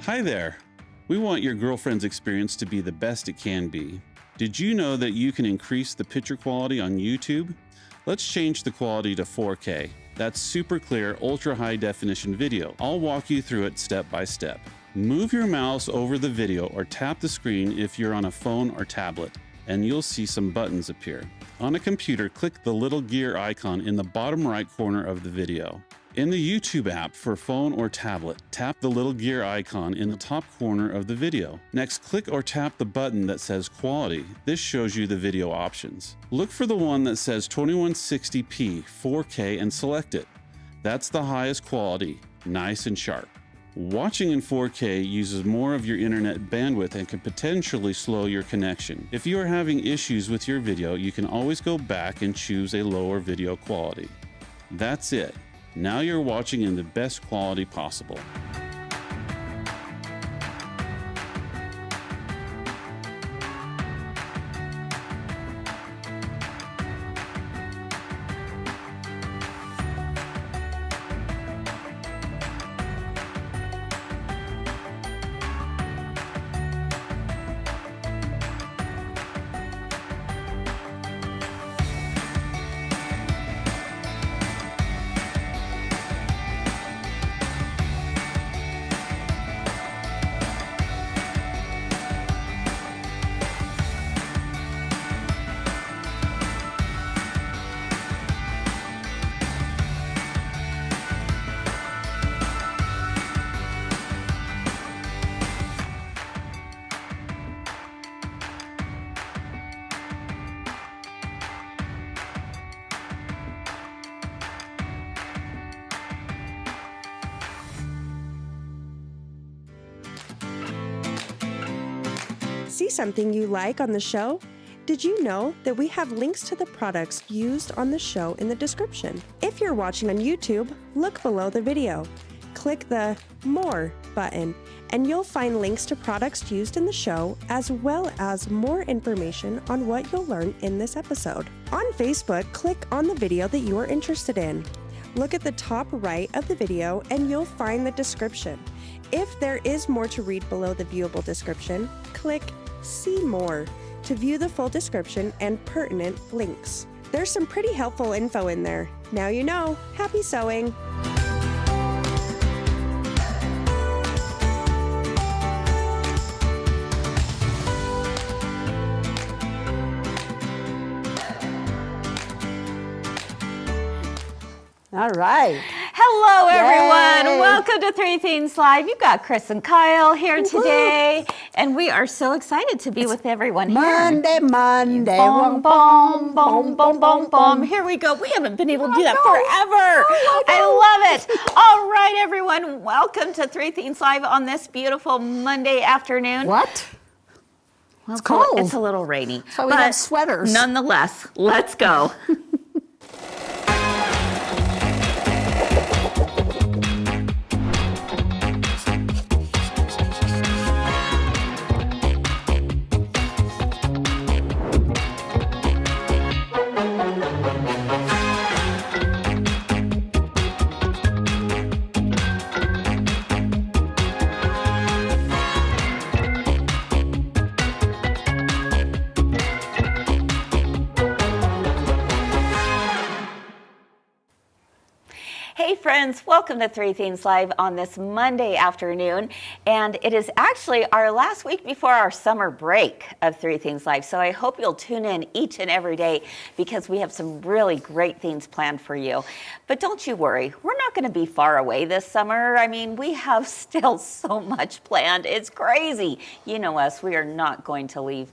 Hi there. We want your girlfriend's experience to be the best it can be. Did you know that you can increase the picture quality on YouTube? Let's change the quality to 4K. That's super clear, ultra high definition video. I'll walk you through it step by step. Move your mouse over the video or tap the screen if you're on a phone or tablet, and you'll see some buttons appear. On a computer, click the little gear icon in the bottom right corner of the video. In the YouTube app for phone or tablet, tap the little gear icon in the top corner of the video. Next, click or tap the button that says Quality. This shows you the video options. Look for the one that says 2160p 4K and select it. That's the highest quality, nice and sharp. Watching in 4K uses more of your internet bandwidth and can potentially slow your connection. If you are having issues with your video, you can always go back and choose a lower video quality. That's it. Now you're watching in the best quality possible. See something you like on the show? Did you know that we have links to the products used on the show in the description? If you're watching on YouTube, look below the video. Click the More button, and you'll find links to products used in the show, as well as more information on what you'll learn in this episode. On Facebook, click on the video that you are interested in. Look at the top right of the video, and you'll find the description. If there is more to read below the viewable description, click See More to view the full description and pertinent links. There's some pretty helpful info in there. Now you know. Happy sewing! All right. Hello, everyone. Yay. Welcome to Three Things Live. You've got Kris and Kyle here today, and we are so excited to be with everyone here. Monday. Boom, boom, boom, boom, boom, boom. Here we go. We haven't been able to do that forever. I love it. All right, everyone. Welcome to Three Things Live on this beautiful Monday afternoon. What? Well, It's cold. It's a little rainy. So we have sweaters. Nonetheless, let's go. Hey friends, welcome to Three Things Live on this Monday afternoon, and it is actually our last week before our summer break of Three Things Live, so I hope you'll tune in each and every day because we have some really great things planned for you. But don't you worry, we're not going to be far away this summer. I mean, we have still so much planned. It's crazy. You know us, we are not going to leave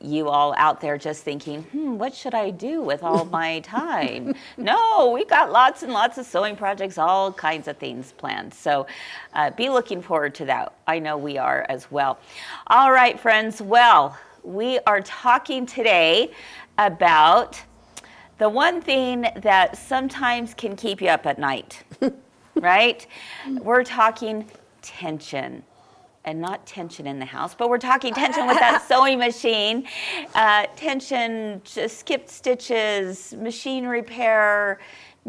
you all out there just thinking, what should I do with all my time? No, we've got lots and lots of sewing projects, all kinds of things planned. So be looking forward to that. I know we are as well. All right, friends. Well, we are talking today about the one thing that sometimes can keep you up at night, right? We're talking tension. And not tension in the house, but we're talking tension with that sewing machine. Tension, just skipped stitches, machine repair,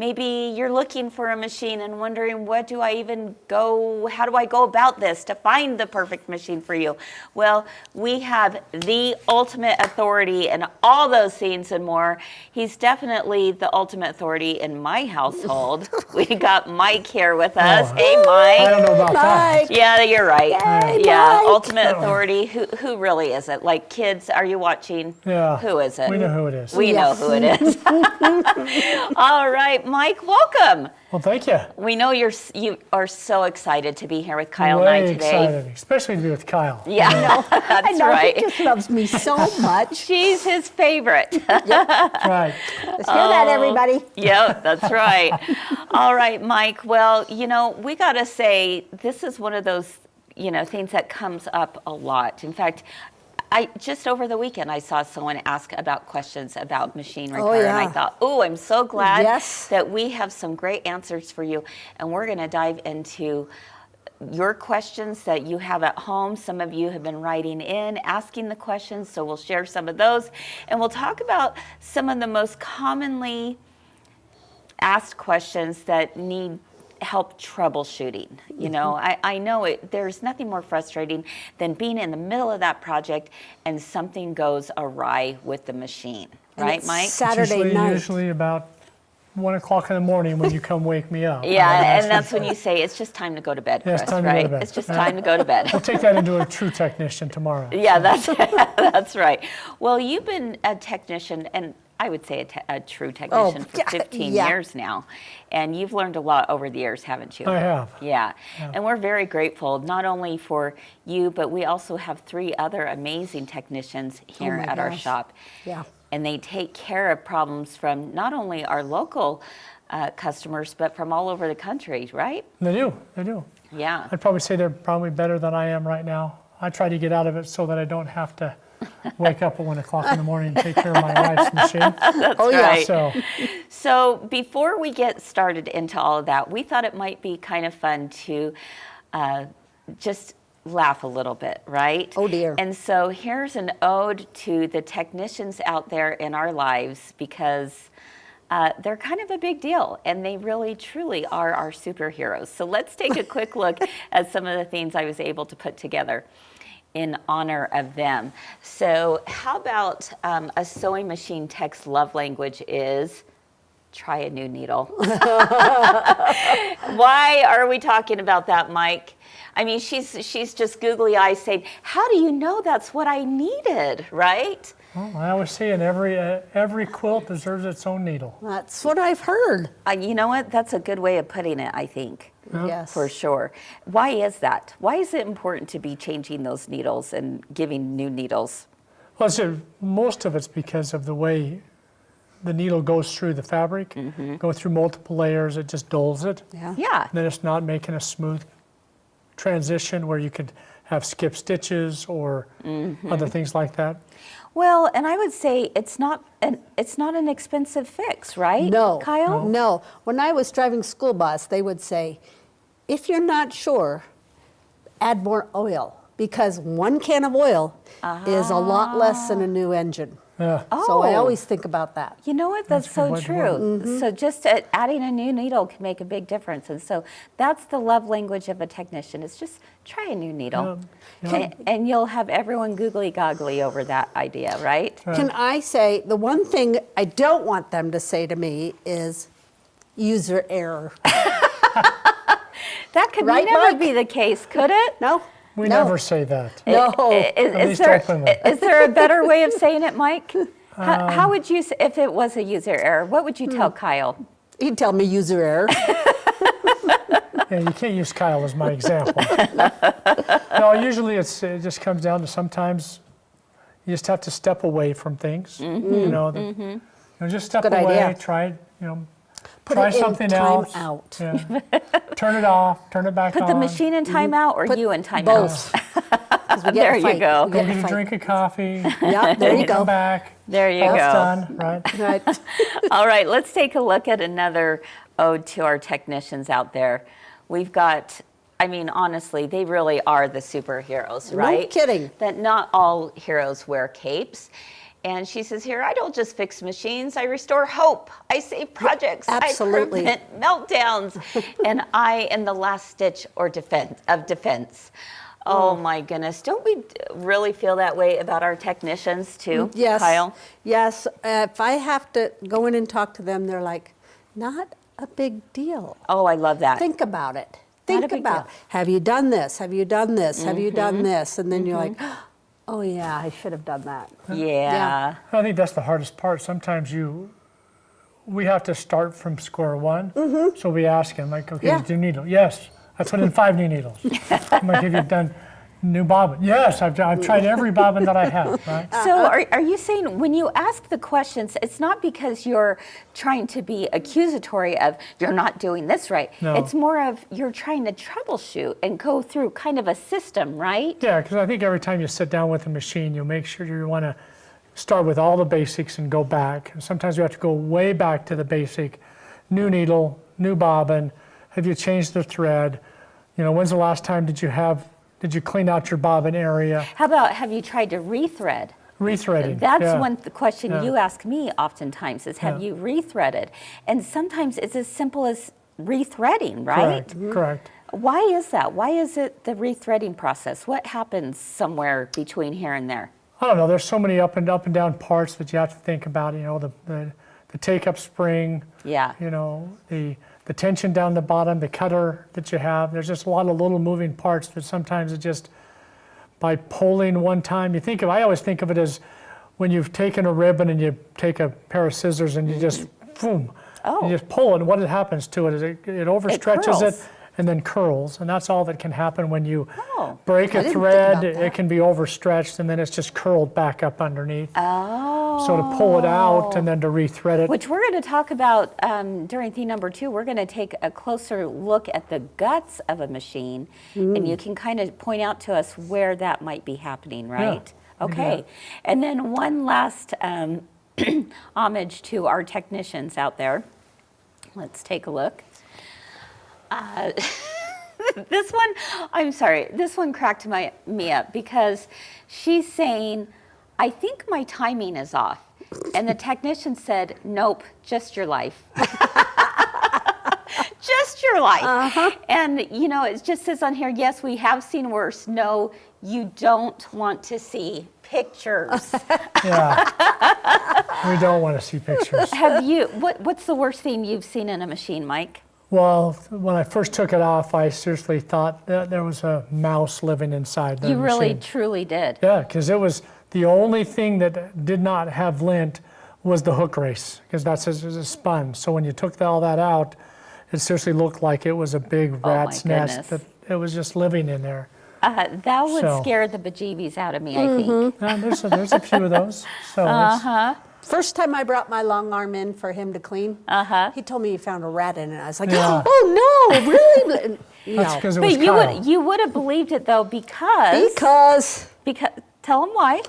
maybe you're looking for a machine and wondering, how do I go about this to find the perfect machine for you? Well, we have the ultimate authority in all those things and more. He's definitely the ultimate authority in my household. We got Mike here with us. Oh, Hey, Mike. I don't know about that. Yeah, you're right. Yay, Yeah, Mike. ultimate authority. Who really is it? Like, kids, are you watching? Yeah. Who is it? We know who it is. We know who it is. All right, Mike, welcome. Well, thank you. We know you are so excited to be here with Kyle Way and I today. excited, especially to be with Kyle. Yeah, that's I know, right. he just loves me so much. She's his favorite. Right. Let's hear that, everybody. Yep, that's right. All right, Mike. Well, we got to say, this is one of those, things that comes up a lot. In fact, just over the weekend, I saw someone ask about questions about machine repair, and I thought, I'm so glad that we have some great answers for you, and we're going to dive into your questions that you have at home. Some of you have been writing in, asking the questions, so we'll share some of those, and we'll talk about some of the most commonly asked questions that need help troubleshooting. I know there's nothing more frustrating than being in the middle of that project and something goes awry with the machine, right, Mike? Saturday night. Usually about 1 o'clock in the morning when you come wake me up. Yeah, and that's when you say it's just time to go to bed, Yeah, it's Chris, time to go right? to bed. It's just time to go to bed. We'll take that into a true technician tomorrow. Yeah, that's right. Well, you've been a technician, and I would say a true technician for 15 years now. And you've learned a lot over the years, haven't you? I have. Yeah. And we're very grateful, not only for you, but we also have 3 other amazing technicians here at our shop. Yeah. And they take care of problems from not only our local customers, but from all over the country, right? They do. Yeah. I'd probably say they're probably better than I am right now. I try to get out of it so that I don't have to wake up at 1 o'clock in the morning and take care of my wife's machine. That's right. So before we get started into all of that, we thought it might be kind of fun to just laugh a little bit, right? Oh, dear. And so here's an ode to the technicians out there in our lives, because they're kind of a big deal, and they really, truly are our superheroes. So let's take a quick look at some of the things I was able to put together in honor of them. So how about a sewing machine tech's love language is try a new needle. Why are we talking about that, Mike? I mean, she's just googly eyes saying, how do you know that's what I needed, right? well, I always say in every quilt deserves its own needle. That's what I've heard. You know what? That's a good way of putting it, I think. Yes. For sure. Why is that? Why is it important to be changing those needles and giving new needles? Well, most of it's because of the way the needle goes through the fabric, go through multiple layers, it just dulls it. Yeah. Yeah. Then it's not making a smooth transition where you could have skip stitches or other things like that. Well, and I would say it's not an expensive fix, right? No. Kyle? No. When I was driving school bus, they would say, if you're not sure, add more oil, because 1 can of oil is a lot less than a new engine. Yeah. So I Oh. always think about that. You know what? That's That's a so good way to true. So just adding a new needle can make a big difference. And so that's the love language of a technician. It's just try a new needle. And you'll have everyone googly goggly over that idea, right? Can I say, the one thing I don't want them to say to me is user error. That could Right, never Mike? be the case, could it? No? We No. never say that. No. Is least openly. there a better way of saying it, Mike? How would you, if it was a user error, what would you tell Kyle? He'd tell me user error. Yeah, you can't use Kyle as my example. No, usually it just comes down to sometimes you just have to step away from things. Just step Good away, idea. try, Put try it in something time else. out. Yeah. Turn it off, turn it back Put on. the machine in timeout or you in timeout? Both. 'Cause we get There in a you fight. go. We Go get in get a a fight. drink of coffee. Yeah, there you Come go. back. There you That's go. done, right? Right. All right, let's take a look at another ode to our technicians out there. We've got, I mean, honestly, they really are the superheroes, right? No kidding. That not all heroes wear capes. And she says here, I don't just fix machines, I restore hope. I save projects. Absolutely. I prevent meltdowns. And I am the last stitch or defense. Oh my goodness. Don't we really feel that way about our technicians too, Yes. Kyle? Yes. If I have to go in and talk to them, they're like, not a big deal. Oh, I love that. Think about it. Not a Think big about, deal. have you done this? Have you done this? Have you done this? And then you're like, oh yeah, I should have done that. Yeah. I think that's the hardest part. Sometimes we have to start from square one. So we ask him, like, okay, Yeah. do you need needle? Yes. I put in 5 new needles. I'm like, have you done new bobbin? Yes, I've tried every bobbin that I have, right? So are you saying when you ask the questions, it's not because you're trying to be accusatory of you're not doing this right. No. It's more of you're trying to troubleshoot and go through kind of a system, right? Yeah, because I think every time you sit down with a machine, you make sure you want to start with all the basics and go back. Sometimes you have to go way back to the basic. New needle, new bobbin. Have you changed the thread? You know, when's the last time did you clean out your bobbin area? How about have you tried to rethread? Rethreading. That's yeah. one question Yeah. you ask me oftentimes is have Yeah. you rethreaded? And sometimes it's as simple as rethreading, right? Correct. Why is that? Why is it the rethreading process? What happens somewhere between here and there? I don't know. There's so many up and down parts that you have to think about. You know, the take-up spring. Yeah. You know, the tension down the bottom, the cutter that you have. There's just a lot of little moving parts that sometimes it just by pulling one time. I always think of it as when you've taken a ribbon and you take a pair of scissors and you just boom, Oh. you just pull it. And what happens to it is it overstretches curls. it and then curls, and that's all that can happen when you Oh, break I a didn't think thread. about that. It can be overstretched and then it's just curled back up underneath. Oh. So to pull it out and then to rethread it. Which we're going to talk about during theme number 2. We're going to take a closer look at the guts of a machine, and you can kind of point out to us where that might be happening, right? Okay. And then one last homage to our technicians out there. Let's take a look. This one, I'm sorry, this one cracked me up because she's saying, I think my timing is off. And the technician said, nope, just your life. Just your life. And, you know, it just says on here, yes, we have seen worse. No, you don't want to see pictures. Yeah. We don't want to see pictures. Have you, what's the worst thing you've seen in a machine, Mike? Well, when I first took it off, I seriously thought that there was a mouse living inside the You really, machine. truly did. Yeah, because it was the only thing that did not have lint was the hook race, because that's a spun. So when you took all that out, it seriously looked like it was a big rat's nest that it was just living in there. That would So- scare the bejeebies out of me, I think. Yeah, there's a few of those. So it's- First time I brought my long arm in for him to clean, he told me he found a rat in it. I was like, Yeah. oh no, really? that's No. because it But was Kyle. you would have believed it though Because because tell them why.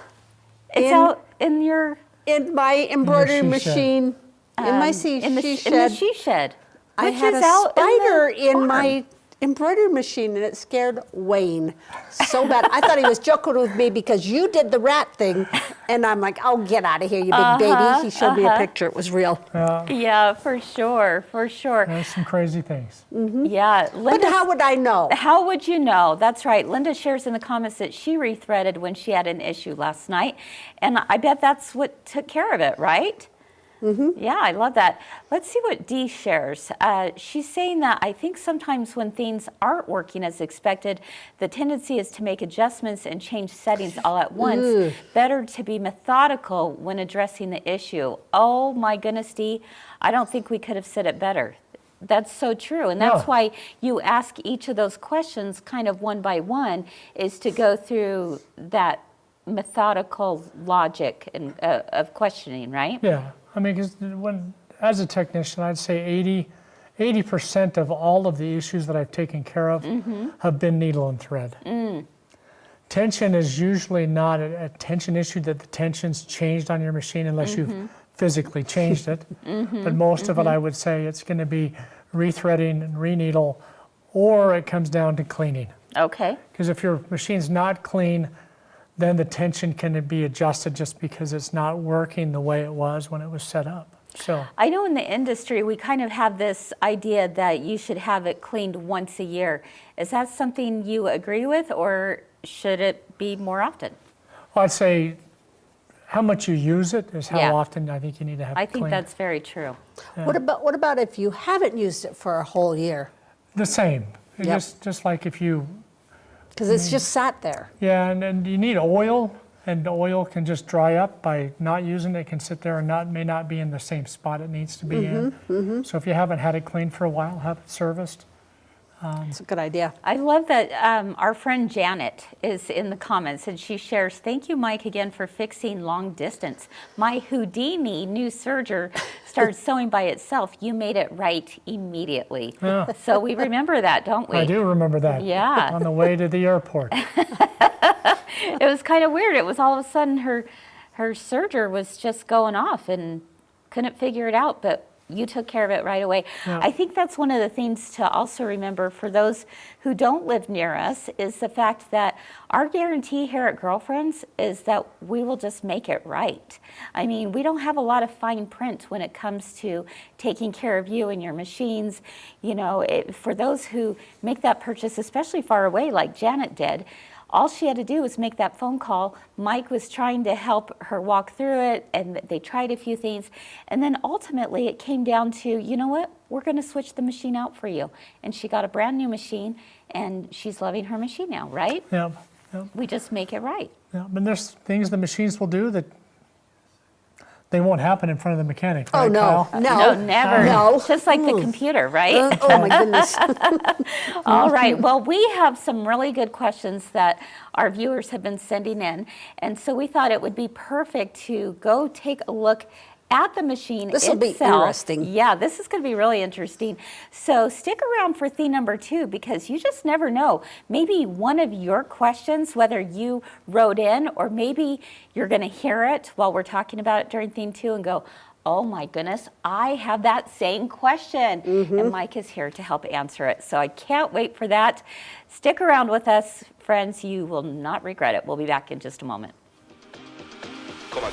It's In- out in your in my embroidery she shed. machine, in my she in the shed, she shed. I which had is a out spider in, the in barn. my embroidery machine, and it scared Wayne so bad. I thought he was joking with me because you did the rat thing, and I'm like, oh, get out of here, you big baby. He showed me a picture. It was real. Yeah, for sure, for sure. There's some crazy things. Yeah, But Linda. how would I know? How would you know? That's right. Linda shares in the comments that she rethreaded when she had an issue last night. And I bet that's what took care of it, right? Yeah, I love that. Let's see what Dee shares. She's saying that I think sometimes when things aren't working as expected, the tendency is to make adjustments and change settings all at once. Better to be methodical when addressing the issue. Oh my goodness, Dee, I don't think we could have said it better. That's so true. And that's Yeah. why you ask each of those questions kind of one by one, is to go through that methodical logic and, of questioning, right? Yeah, I mean, because as a technician, I'd say 80% of all of the issues that I've taken care of have been needle and thread. Tension is usually not a tension issue that the tension's changed on your machine unless you've physically changed it. But most of it, I would say, it's going to be rethreading and re-needle, or it comes down to cleaning. Okay. Because if your machine's not clean, then the tension can be adjusted just because it's not working the way it was when it was set up. So I know in the industry, we kind of have this idea that you should have it cleaned once a year. Is that something you agree with, or should it be more often? well, I'd say how much you use it is how Yeah. often I think you need to have I it think cleaned. that's very true. What about if you haven't used it for a whole year? The same. Yep. Just like if you, Because it's just sat there. yeah, and you need oil, and the oil can just dry up by not using it. It can sit there and may not be in the same spot it needs to be in. So if you haven't had it cleaned for a while, have it serviced. It's a good idea. I love that our friend Janet is in the comments, and she shares, "Thank you, Mike, again for fixing long distance. My Houdini new serger started sewing by itself. You made it right immediately." Yeah. So we remember that, don't we? I do remember that. Yeah. On the way to the airport. It was kind of weird. It was all of a sudden her serger was just going off and couldn't figure it out, but you took care of it right away. Yeah. I think that's one of the things to also remember for those who don't live near us is the fact that our guarantee here at Girlfriends is that we will just make it right. I mean, we don't have a lot of fine print when it comes to taking care of you and your machines. You know, for those who make that purchase, especially far away like Janet did, all she had to do was make that phone call. Mike was trying to help her walk through it, and they tried a few things. And then ultimately it came down to, you know what, we're going to switch the machine out for you. And she got a brand new machine, and she's loving her machine now, right? Yeah. Yeah. We just make it right. Yeah. But there's things the machines will do that they won't happen in front of the mechanic. Oh, right, no. Kyle? No, never. No. Just like the computer, right? Oh, my goodness. All right. Well, we have some really good questions that our viewers have been sending in. And so we thought it would be perfect to go take a look at the machine This will itself. be interesting. Yeah, this is going to be really interesting. So stick around for theme number 2 because you just never know. Maybe one of your questions, whether you wrote in or maybe you're going to hear it while we're talking about it during theme 2 and go, oh my goodness, I have that same question. And Mike is here to help answer it. So I can't wait for that. Stick around with us, friends. You will not regret it. We'll be back in just a moment. Come on.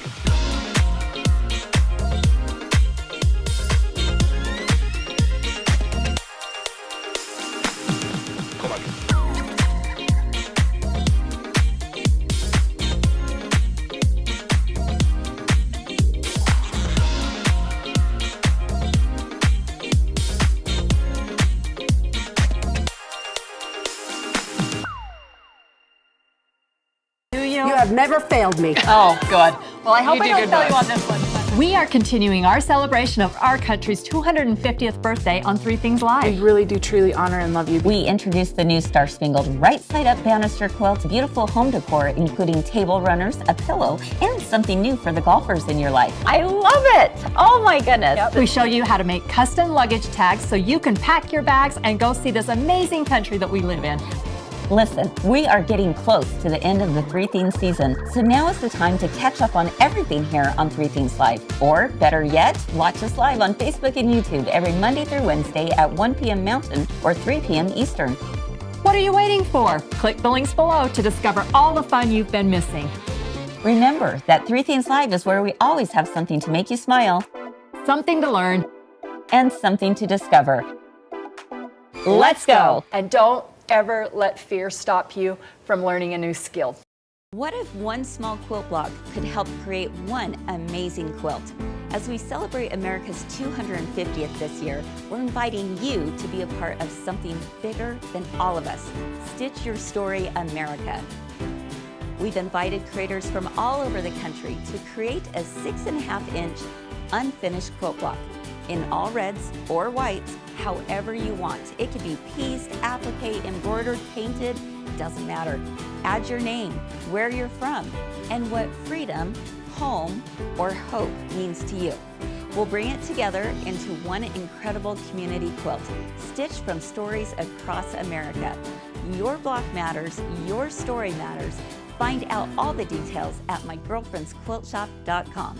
You have never failed me. Oh, good. Well, I hope You I do don't good fail you work. on this one. We are continuing our celebration of our country's 250th birthday on Three Things We Live. really do truly honor and love you. We introduced the new Star Spangled Right Side Up Banister Quilt, beautiful home decor, including table runners, a pillow, and something new for the golfers in your life. I love it. Oh my goodness. We show you how to make custom luggage tags so you can pack your bags and go see this amazing country that we live in. Listen, we are getting close to the end of the Three Things season, so now is the time to catch up on everything here on Three Things Live. Or better yet, watch us live on Facebook and YouTube every Monday through Wednesday at 1 p.m. Mountain or 3 p.m. Eastern. What are you waiting for? Click the links below to discover all the fun you've been missing. Remember that Three Things Live is where we always have something to make you smile Something to learn. and something to discover. Let's go! And don't ever let fear stop you from learning a new skill. What if one small quilt block could help create one amazing quilt? As we celebrate America's 250th this year, we're inviting you to be a part of something bigger than all of us. Stitch Your Story America. We've invited creators from all over the country to create a 6.5-inch unfinished quilt block in all reds or whites, however you want. It could be pieced, applique, embroidered, painted, doesn't matter. Add your name, where you're from, and what freedom, home, or hope means to you. We'll bring it together into one incredible community quilt, stitched from stories across America. Your block matters, your story matters. Find out all the details at mygirlfriendsquiltshop.com.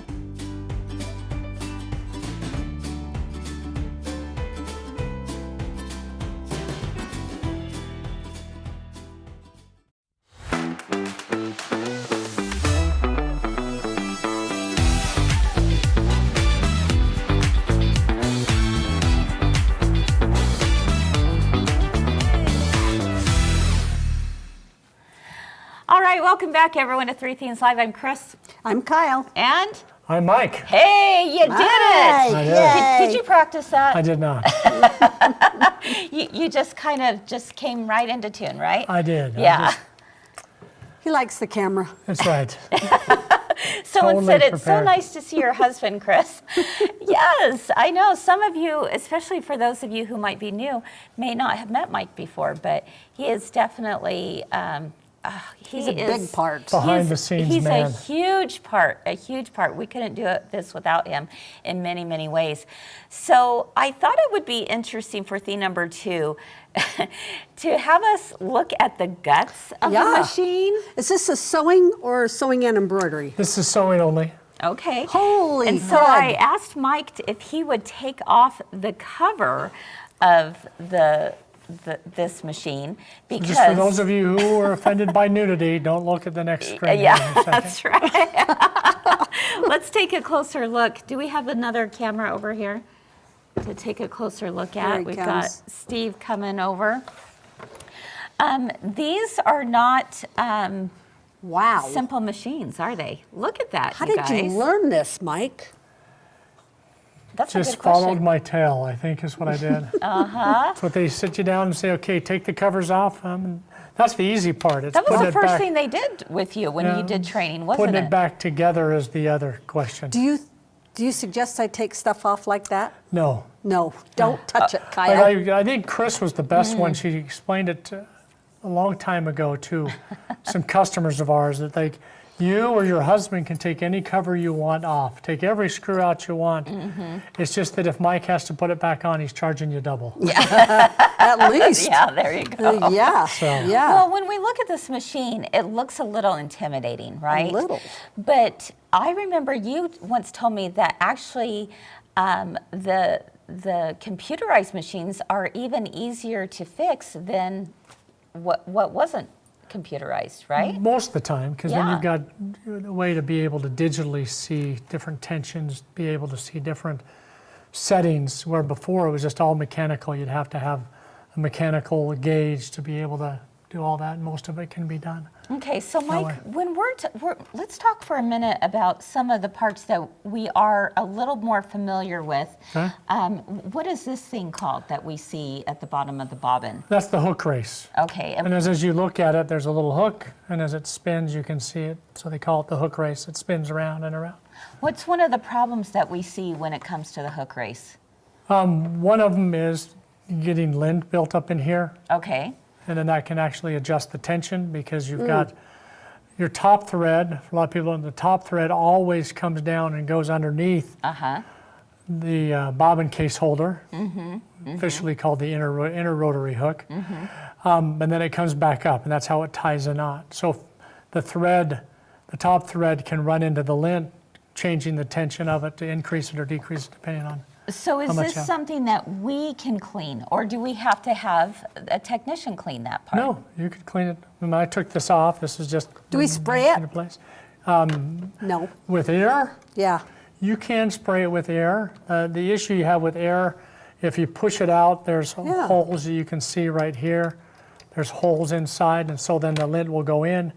right, welcome back everyone to Three Things Live. I'm Kris. I'm Kyle. And I'm Mike. hey, you did it. I did. Did you practice that? I did not. You just kind of just came right into tune, right? I did. Yeah. He likes the camera. That's right. Someone Totally said it's so prepared. nice to see your husband, Kris. Yes, I know. Some of you, especially for those of you who might be new, may not have met Mike before, but he is definitely. He's a big part. Behind the scenes he's man. a huge part, We couldn't do this without him in many, many ways. So I thought it would be interesting for theme number 2 to have us look at the guts of the machine. Is this a sewing or sewing and embroidery? This is sewing only. Okay. Holy And so God. I asked Mike if he would take off the cover of this machine because Just for those of you who are offended by nudity, don't look at the next screen. yeah, that's right. Let's take a closer look. Do we have another camera over here to take a closer look at? Here he We've comes. got Steve coming over. These are not Wow. simple machines, are they? Look at that, How you did guys. you learn this, Mike? That's Just a good question. followed my tail, I think is what I did. That's what they sit you down and say, okay, take the covers off. And that's the easy part. It's That was putting the it first back, thing they did with you when you did training, wasn't putting it? it back together is the other question. Do you suggest I take stuff off like that? No. No, don't touch it, But Kyle. I think Kris was the best one. She explained it a long time ago to some customers of ours that you or your husband can take any cover you want off. Take every screw out you want. It's just that if Mike has to put it back on, he's charging you double. At least. Yeah, there you go. Yeah. Yeah. Well, when we look at this machine, it looks a little intimidating, right? A little. But I remember you once told me that actually the computerized machines are even easier to fix than what wasn't computerized, right? Most of the time, because then Yeah. you've got a way to be able to digitally see different tensions, be able to see different settings, where before it was just all mechanical. You'd have to have a mechanical gauge to be able to do all that, and most of it can be done. Okay, so way. Mike, when let's talk for a minute about some of the parts that we are a little more familiar with. Okay. What is this thing called that we see at the bottom of the bobbin? That's the hook race. Okay, And as you look at it, there's a little hook, and as it spins, you can see it. So they call it the hook race. It spins around and around. what's one of the problems that we see when it comes to the hook race? One of them is getting lint built up in here, Okay, and then that can actually adjust the tension because you've got your top thread. For a lot of people, the top thread always comes down and goes underneath the bobbin case holder, officially called the inner rotary hook, and then it comes back up, and that's how it ties a knot. So the top thread can run into the lint, changing the tension of it to increase it or decrease it depending on. so is How much this out? something that we can clean, or do we have to have a technician clean that part? No, you could clean it. When I took this off, this is just. Do we spray it? into place. No. With air, Yeah. you can spray it with air. The issue you have with air, if you push it out, there's Yeah. holes that you can see right here. There's holes inside, and so then the lint will go in.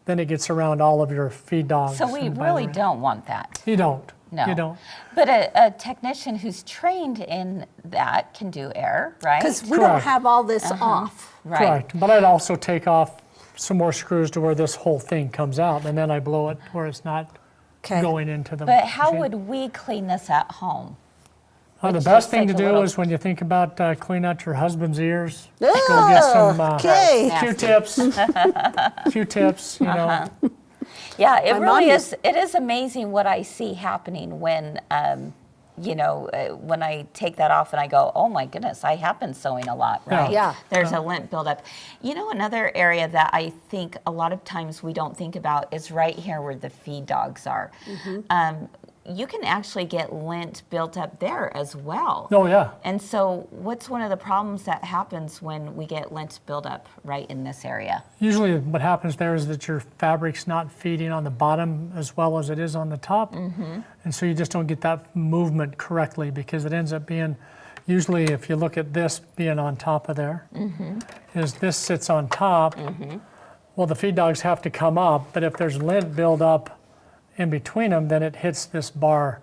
Then it gets around all of your feed dogs. So we and really violin. don't want that. You don't. No. You don't. But a technician who's trained in that can do air, right? Because we don't Correct. have all this off. Right. Correct. But I'd also take off some more screws to where this whole thing comes out, and then I blow it where it's not Okay. going into the But how machine. would we clean this at home? The Let's best just thing to take a do little- is when you think about cleaning out your husband's ears, Oh, go get some okay. Nasty. Q-tips, Q-tips, you know. Yeah, it My really mom is. It is amazing what I see happening when, when I take that off and I go, oh my goodness, I have been sewing a lot, right? Yeah. There's a lint buildup. You know, another area that I think a lot of times we don't think about is right here where the feed dogs are. You can actually get lint built up there as well. Oh, yeah. And so what's one of the problems that happens when we get lint buildup right in this area? Usually what happens there is that your fabric's not feeding on the bottom as well as it is on the top. And so you just don't get that movement correctly because it ends up being, usually if you look at this being on top of there, is this sits on top. Well, the feed dogs have to come up, but if there's lint build up in between them, then it hits this bar.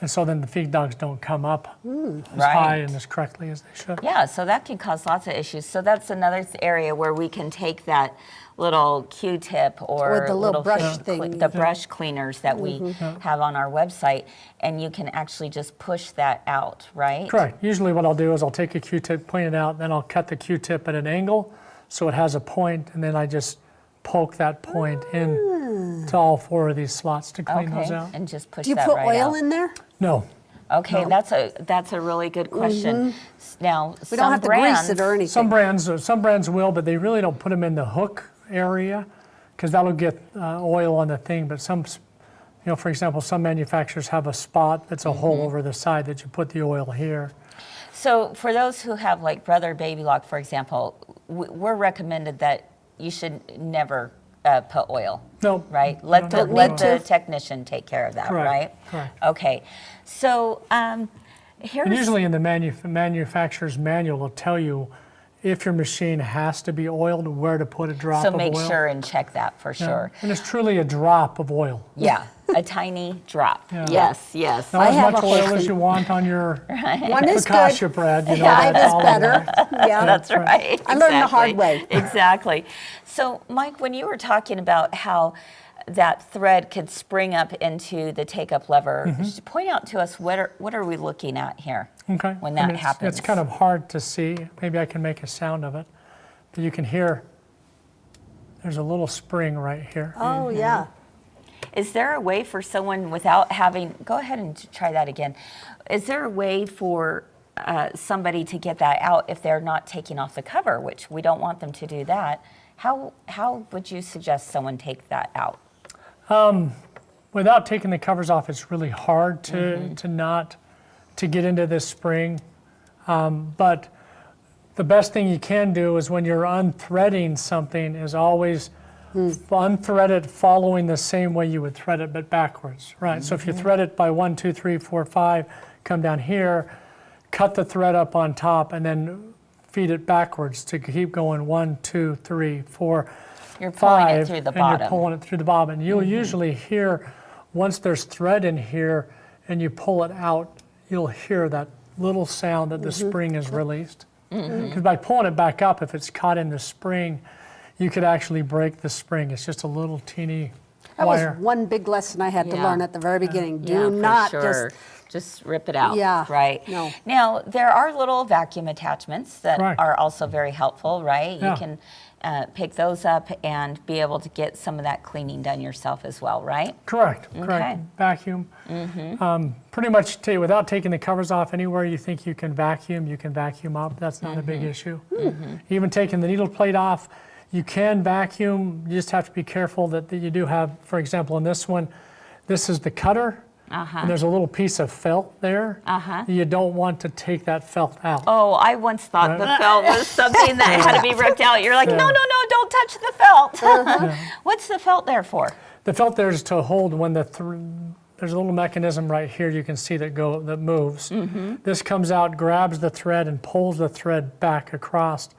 And so then the feed dogs don't come up as high and as correctly as they should. Yeah, so that can cause lots of issues. So that's another area where we can take that little Q-tip or the little brush fish thing. the brush cleaners that we have on our website, and you can actually just push that out, right? Correct. Usually what I'll do is I'll take a Q-tip, clean it out, then I'll cut the Q-tip at an angle so it has a point, and then I just poke that point in to all 4 of these slots to clean those out. And just push Do you that put right oil out. in there? No. Okay, that's a really good question. Now, We don't have to grease it or anything. Some brands will, but they really don't put them in the hook area because that'll get oil on the thing. But some, for example, some manufacturers have a spot that's a hole over the side that you put the oil here. So for those who have like Brother Baby Lock, for example, we're recommended that you should never put oil. No. Right? Let don't the technician take care of that, Correct, right? correct. Okay. So here's... And usually in the manufacturer's manual, will tell you if your machine has to be oiled, where to put a drop So of oil. make sure and check that for Yeah. sure. And it's truly a drop of oil. Yeah, a tiny drop. Yeah. Yes, yes. Not I as have much a oil whole as thing. you want on your One is good. focaccia bread. You know, 5 that is olive better. oil. Yeah. That's right. I learned the hard way. Exactly. So, Mike, when you were talking about how that thread could spring up into the take-up lever, just point out to us what are we looking at here Okay. when that it's, happens? It's kind of hard to see. Maybe I can make a sound of it. But you can hear there's a little spring right here. Oh, yeah. Is there a way for someone without having, go ahead and try that again. Is there a way for somebody to get that out if they're not taking off the cover, which we don't want them to do that? How would you suggest someone take that out? Without taking the covers off, it's really hard to get into this spring. But the best thing you can do is when you're unthreading something is always unthread it following the same way you would thread it, but backwards, right? So if you thread it by 1, 2, 3, 4, 5, come down here, cut the thread up on top, and then feed it backwards to keep going 1, 2, 3, 4, You're pulling 5, it through the and bottom. you're pulling it through the bottom. And you'll usually hear, once there's thread in here and you pull it out, you'll hear that little sound that the spring is released. Because by pulling it back up, if it's caught in the spring, you could actually break the spring. It's just a little teeny That wire. was one big lesson I had to Yeah. learn at the very beginning. Yeah, Do not for sure. Just rip it out. Yeah, Right. no. Now, there are little vacuum attachments that Correct. are also very helpful, right? Yeah. You can pick those up and be able to get some of that cleaning done yourself as well, right? Correct, Okay. correct. Vacuum. Pretty much without taking the covers off, anywhere you think you can vacuum up. That's not a big issue. Even taking the needle plate off, you can vacuum. You just have to be careful that you do have, for example, in this one, this is the cutter. And there's a little piece of felt there. You don't want to take that felt out. Oh, I once thought the felt was something that had to be ripped out. You're like, Yeah. no, don't touch the felt. What's the felt there for? The felt there is to hold when there's a little mechanism right here you can see that moves. This comes out, grabs the thread, and pulls the thread back across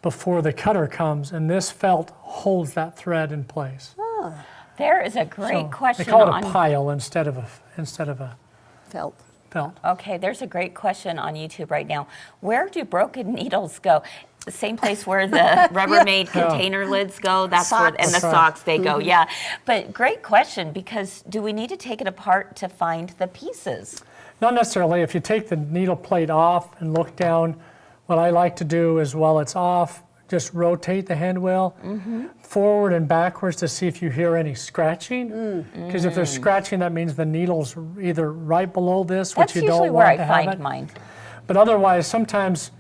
before the cutter comes, and this felt holds that thread in place. There is a great So question they call it on a pile instead of a felt. felt. Okay, there's a great question on YouTube right now. Where do broken needles go? The same place where the Rubbermaid container lids go, that's where, and the Socks. socks they go, yeah. But great question, because do we need to take it apart to find the pieces? Not necessarily. If you take the needle plate off and look down, what I like to do is while it's off, just rotate the hand wheel forward and backwards to see if you hear any scratching. Because if there's scratching, that means the needle's either right below this, That's which you usually don't where want I to have find it. mine. But otherwise, sometimes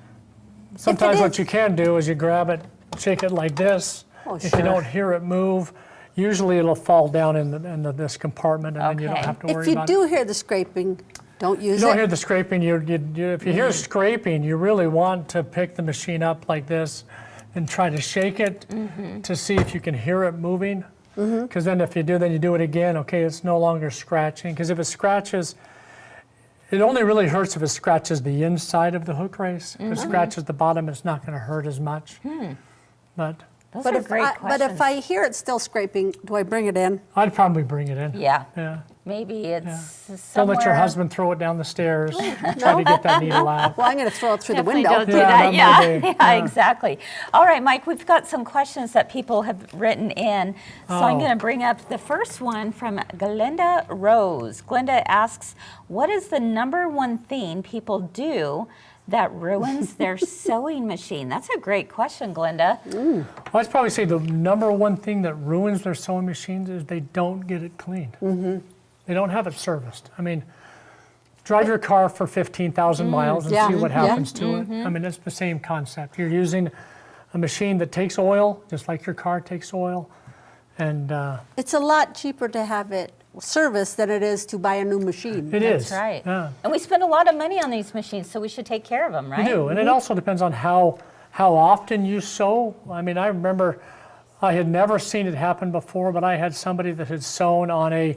is- what you can do is you grab it, shake it like this. Oh, If sure. you don't hear it move, usually it'll fall down in this compartment, and then you don't Okay. have to If worry you about do it. hear the scraping, don't use You don't it. hear the scraping. If you hear scraping, you really want to pick the machine up like this and try to shake it to see if you can hear it moving. Because then if you do, then you do it again. Okay, it's no longer scratching. Because if it scratches, it only really hurts if it scratches the inside of the hook race. If it scratches the bottom, it's not going to hurt as much. But Those But are if great I, questions. but if I hear it still scraping, do I bring it in? I'd probably bring it in. Yeah. Yeah. Maybe it's Don't somewhere. let your husband throw it down the stairs. Try to get that needle out. Well, I'm going to throw it through Definitely the window. don't do Yeah, that. that Yeah. might be. Yeah, Yeah. exactly. All right, Mike, we've got some questions that people have written in. So I'm Oh. going to bring up the first one from Glenda Rose. Glenda asks, what is the number one thing people do that ruins their sewing machine? That's a great question, Glenda. Well, I'd probably say the number one thing that ruins their sewing machines is they don't get it cleaned. They don't have it serviced. I mean, drive your car for 15,000 miles and Yeah. see what Yeah. happens to it. I mean, it's the same concept. You're using a machine that takes oil, just like your car takes oil. And It's a lot cheaper to have it serviced than it is to buy a new machine. it is. That's right. Yeah. And we spend a lot of money on these machines, so we should take care of them, right? You do, and it also depends on how often you sew. I mean, I remember I had never seen it happen before, but I had somebody that had sewn on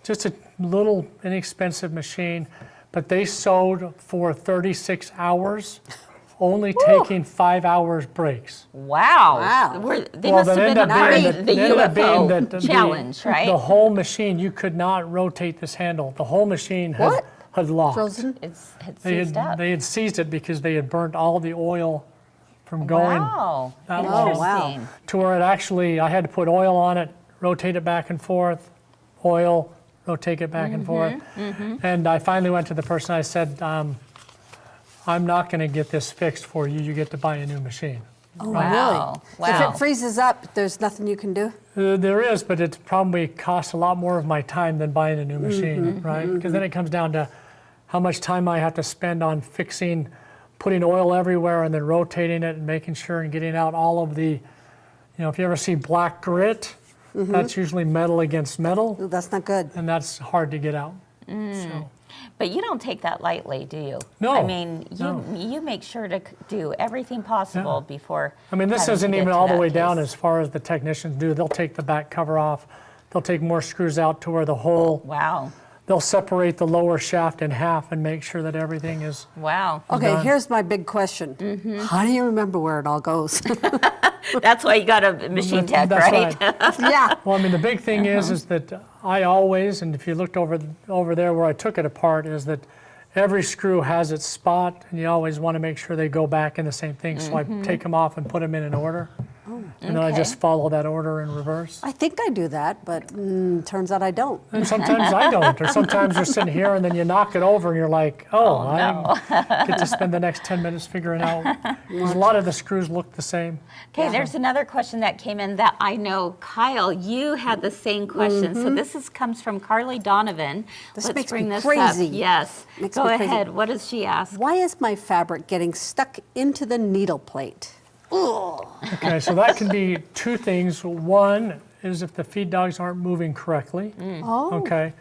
just a little inexpensive machine, but they sewed for 36 hours, only taking 5 hours breaks. Wow. Wow. They Well, must have that been ended up the being UFO that challenge, right? The whole machine, you could not rotate this handle. The whole machine had locked. Frozen? It's They seized up. had, they had seized it because they had burnt all the oil from going Wow. that long. Interesting. Wow. to where it actually, I had to put oil on it, rotate it back and forth, oil, rotate it back and forth. And I finally went to the person, I said, I'm not going to get this fixed for you. You get to buy a new machine. Oh, Wow. really? Wow. If it freezes up, there's nothing you can do? There is, but it probably costs a lot more of my time than buying a new machine, right? Because then it comes down to how much time I have to spend on fixing, putting oil everywhere and then rotating it and making sure and getting out all of the, if you ever see black grit, that's usually metal against metal, Ooh, that's not good. and that's hard to get out. So, But you don't take that lightly, do you? No, I mean, no. you make sure to do everything possible before. I mean, this having to isn't get even to all the that way down case. as far as the technicians do. They'll take the back cover off. They'll take more screws out to where the hole, Wow. they'll separate the lower shaft in half and make sure that everything is, Wow. Okay, done. here's my big question. How do you remember where it all goes? That's why you got a machine tech, that's right? Yeah. well, I mean, the big thing is that I always, and if you looked over there where I took it apart, is that every screw has its spot, and you always want to make sure they go back in the same thing. So I take them off and put them in an order, and then I Okay. just follow that order in reverse. I think I do that, but turns out I don't. And sometimes I don't, or sometimes you're sitting here and then you knock it over and you're like, I get to spend the next 10 minutes figuring out. 'Cause a lot of the screws look the same. Okay, there's another question that came in that I know, Kyle, you had the same question. So this comes from Carly Donovan. This Let's makes bring me this crazy. up. Yes. Makes Go me crazy. ahead. What does she ask? Why is my fabric getting stuck into the needle plate? Okay, so that can be two things. One is if the feed dogs aren't moving correctly. Oh. Okay.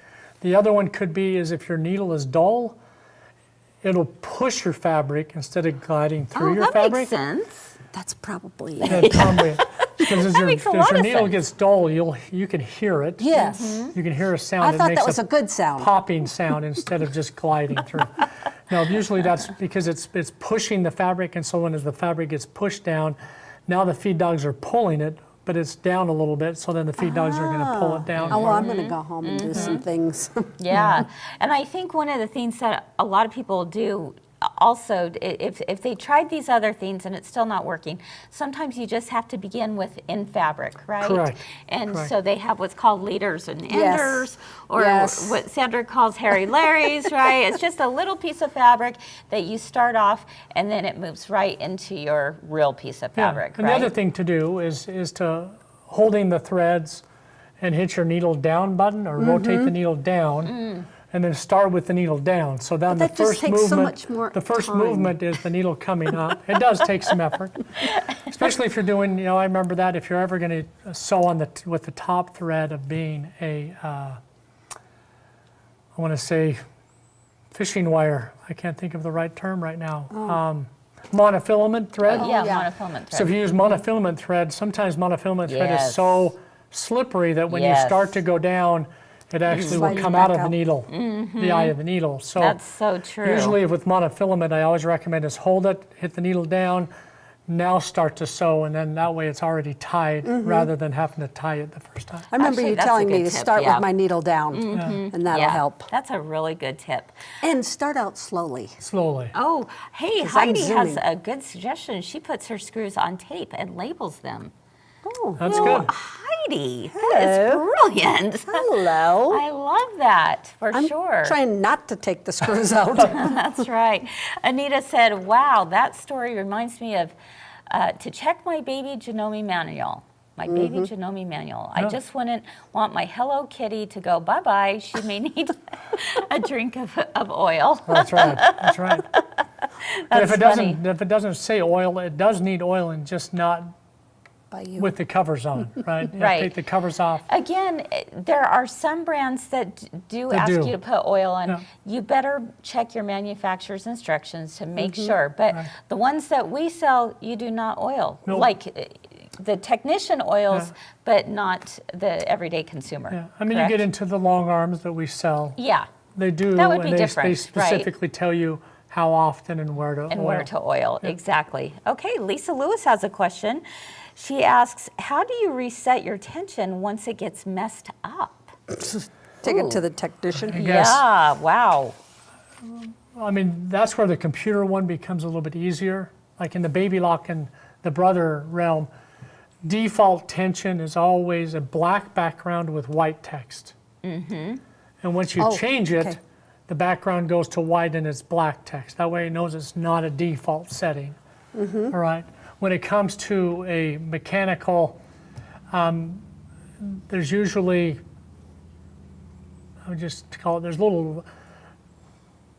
The other one could be is if your needle is dull, it'll push your fabric instead of gliding through your that fabric. makes sense. That's probably That probably, because as makes a as lot your of needle sense. gets dull, you can hear it. Yes. You can hear a sound. I It thought makes that was a good sound. popping sound instead of just gliding through. Now, usually that's because it's pushing the fabric, and so as the fabric gets pushed down, now the feed dogs are pulling it, but it's down a little bit, so then the feed dogs are going to pull it down. Oh, well, I'm going to go home and do some things. Yeah. And I think one of the things that a lot of people do also, if they tried these other things and it's still not working, sometimes you just have to begin with in fabric, right? Correct. And Correct. so they have what's called leaders and Yes. enders, or Yes. what Sandra calls Harry Larry's, right? It's just a little piece of fabric that you start off and then it moves right into your real piece of fabric, And right? the other thing to do is to holding the threads and hit your needle down button or rotate the needle down. And then start with the needle down. So then But the that just first takes so movement, much more the first time. movement is the needle coming up. It does take some effort, especially if you're doing. I remember that if you're ever going to sew on with the top thread of being I want to say, fishing wire. I can't think of the right term right now. Monofilament thread. yeah, yeah. monofilament thread. So if you use monofilament thread, sometimes monofilament thread is Yes. so slippery that when you Yes. start to go down, it actually will Sliding come back out of the out. needle, the eye of the needle. So That's so true. usually with monofilament, I always recommend is hold it, hit the needle down, now start to sew, and then that way it's already tied rather than having to tie it the first time. I remember Actually, you that's a telling me good to tip, start yeah. with my needle down, and that'll help. That's a really good tip. And start out slowly. Slowly. Oh, hey, 'Cause I'm Heidi has zooming. a good suggestion. She puts her screws on tape and labels them. Oh, That's good. Heidi, that is brilliant. hello. I love that, for I'm sure. trying not to take the screws out. That's right. Anita said, wow, that story reminds me of to check my baby Janome manual. My baby Janome manual. I just wouldn't want my Hello Kitty to go bye-bye. She may need a drink of oil. That's right. That's right. But funny. if it doesn't say oil, it does need oil, and just not By you. with the covers on, right? You Right. Take the covers off. Again, there are some brands that do They ask do. you to put oil on. Yeah. You better check your manufacturer's instructions to make sure. But the ones that we sell, you do not oil. No. Like the technician oils, Yeah. but not the everyday consumer. Yeah. I mean, correct? you get into the long arms that we sell. Yeah, They do, That would be and they different, specifically tell you how often and where to and oil. where to oil, exactly. Okay, Lisa Lewis has a question. She asks, how do you reset your tension once it gets messed up? Take it to the technician. guess. Yeah, wow. I mean, that's where the computer one becomes a little bit easier. Like in the baby lock and the brother realm, default tension is always a black background with white text. And once you Oh, change it, okay. the background goes to white and it's black text. That way it knows it's not a default setting. All right. When it comes to a mechanical, there's usually, I would just call it, there's little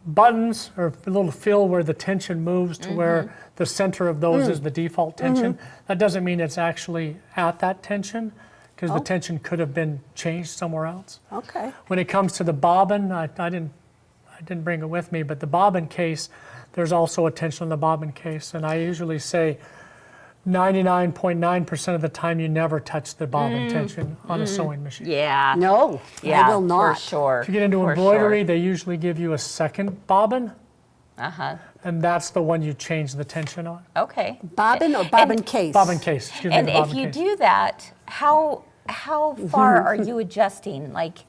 buttons or a little fill where the tension moves to where the center of those is the default tension. That doesn't mean it's actually at that tension, because the tension could have been changed somewhere else. Okay. When it comes to the bobbin, I didn't bring it with me, but the bobbin case, there's also a tension on the bobbin case, and I usually say 99.9% of the time you never touch the bobbin tension on a sewing machine. Yeah. No, Yeah, I will not. for sure. If you get into for embroidery, sure. they usually give you a second bobbin, Uh-huh. and that's the one you change the tension on. Okay. Bobbin or bobbin case? Bobbin case, excuse me, And the if bobbin you case. do that, how far are you adjusting? Like,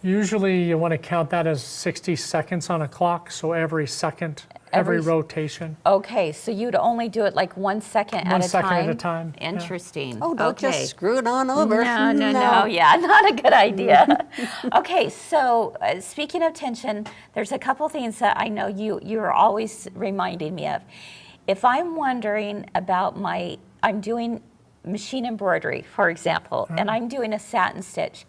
Usually you want to count that as 60 seconds on a clock, so every second, every Every- rotation. okay, so you'd only do it like 1 second at a 1 second time? at a time, yeah. Interesting. Oh, don't okay. just screw it on over. No, yeah, not a good idea. Okay, so speaking of tension, there's a couple things that I know you're always reminding me of. If I'm wondering about I'm doing machine embroidery, for example, and I'm doing a satin stitch,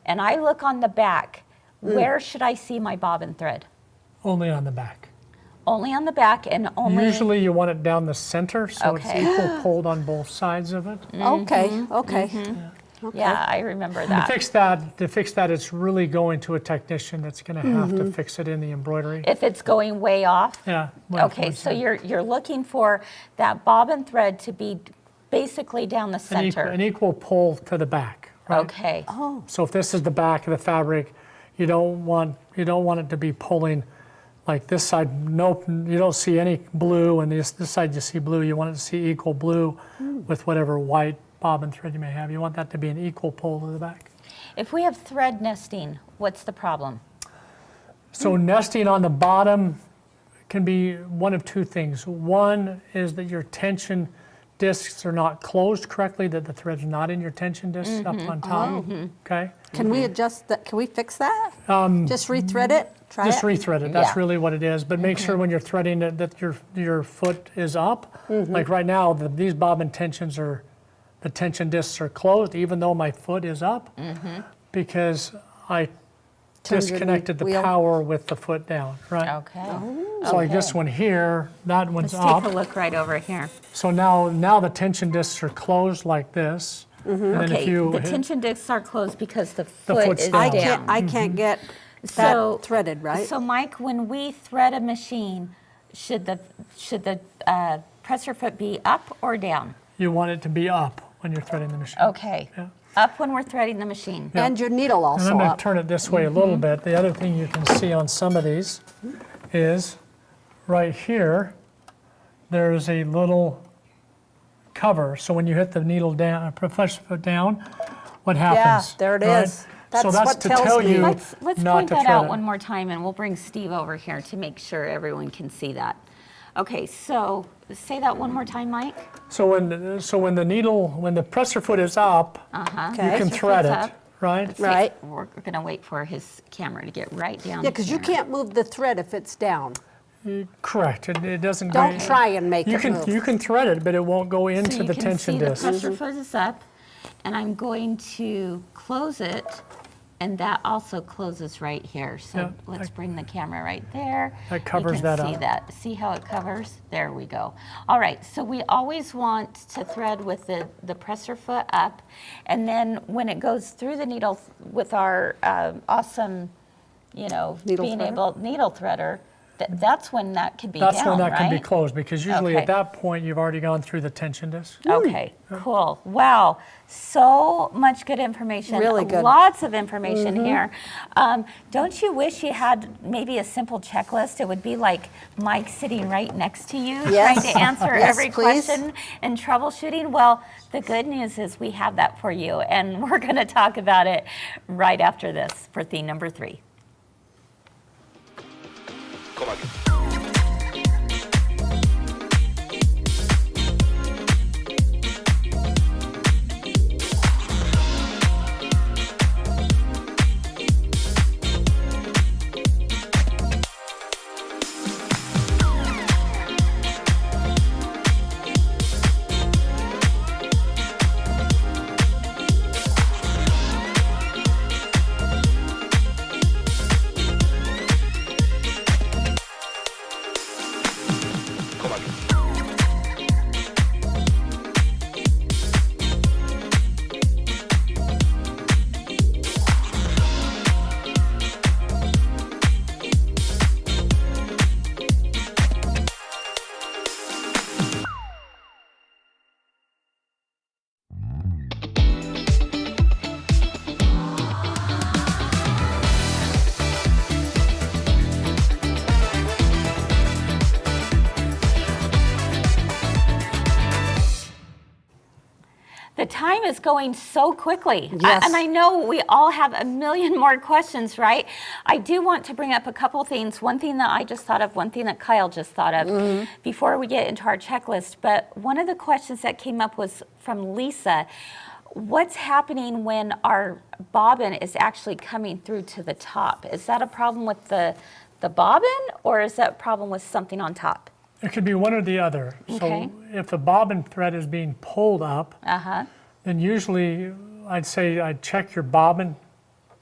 and I look on the back, where should I see my bobbin thread? Only on the back. Only on the back and only... Usually you want it down the center, so Okay. it's equal pulled on both sides of it. Okay, okay. Yeah, I remember To that. fix that, it's really going to a technician that's going to have to fix it in the embroidery. If it's going way off? Yeah. well, Okay, it's so a- you're looking for that bobbin thread to be basically down the center. an equal pull to the back. Right? Okay. So if this is the back of the fabric, you don't want it to be pulling like this side. Nope, you don't see any blue, and this side you see blue. You want it to see equal blue with whatever white bobbin thread you may have. You want that to be an equal pull to the back. If we have thread nesting, what's the problem? So nesting on the bottom can be one of two things. One is that your tension discs are not closed correctly, that the thread's not in your tension discs up on top. Okay? Can we adjust that? Can we fix that? Just rethread it? Try Just it? rethread it. That's Yeah. really what it is. But make sure when you're threading it that your foot is up. Like right now, these bobbin tensions the tension discs are closed, even though my foot is up, because I Turned your disconnected the wheel. power with the foot down. Right. Okay. So like this one here, that one's Let's up. take a look right over here. So now the tension discs are closed like this. And then Okay, if you the hit- tension discs are closed because the foot foot's is down. down. I can't get that So- threaded, right? So Mike, when we thread a machine, should the presser foot be up or down? you want it to be up when you're threading the machine. Okay. Yeah. Up when we're threading the machine. And your needle And also I'm going up. to turn it this way a little bit. The other thing you can see on some of these is right here, there's a little cover. So when you hit the needle down, pressure foot down, what happens? Yeah, there it right? is. That's so that's what to tells tell me. you Let's not point to that thread out it. one more time, and we'll bring Steve over here to make sure everyone can see that. Okay, so say that one more time, Mike. So when the presser foot is up, Okay. you can Presser thread foot's it, up. right? Let's see. Right. We're going to wait for his camera to get right down. Yeah, because you here. can't move the thread if it's down. Correct. It doesn't. Don't try and make You it can move. you can thread it, but it won't go So into you the can tension see disc. the pressure foot is up, and I'm going to close it, and that also closes right here. So Yeah, let's bring the camera right there. That covers you can that see up. that. See how it covers? There we go. All right, so we always want to thread with the presser foot up, and then when it goes through the needle with our awesome, Needle being threader? able needle threader, that's when that can be That's down, when that can be right? closed, because usually Okay. at that point you've already gone through the tension disc. Okay, cool. Wow, so much good information. Really good. Lots of information here. Don't you wish you had maybe a simple checklist? It would be like Mike sitting right next to you, Yes. trying to answer Yes, every please. question and troubleshooting. Well, the good news is we have that for you, and we're going to talk about it right after this for theme number 3. Come again. Come again. The time is going so quickly. Yes. And I know we all have a million more questions, right? I do want to bring up a couple things. One thing that I just thought of, one thing that Kyle just thought of before we get into our checklist. But one of the questions that came up was from Lisa. What's happening when our bobbin is actually coming through to the top? Is that a problem with the bobbin, or is that a problem with something on top? It could be one or the other. Okay. So if the bobbin thread is being pulled up, then usually I'd say I'd check your bobbin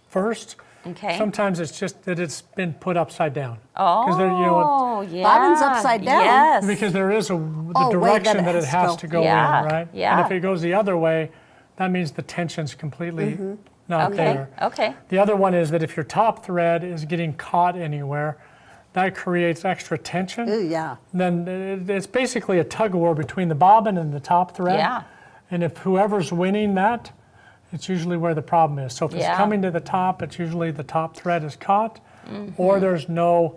first. Okay. Sometimes it's just that it's been put upside down. Oh, yeah. Bobbin's upside down. Yes. Because there is the way direction that that it it has has to to go. go Yeah, in, right? yeah. And if it goes the other way, that means the tension's completely not Okay, there. okay. The other one is that if your top thread is getting caught anywhere, that creates extra tension. Ooh, yeah. Then it's basically a tug of war between the bobbin and the top thread. Yeah. And if whoever's winning that, it's usually where the problem is. So if it's Yeah. coming to the top, it's usually the top thread is caught, or there's no,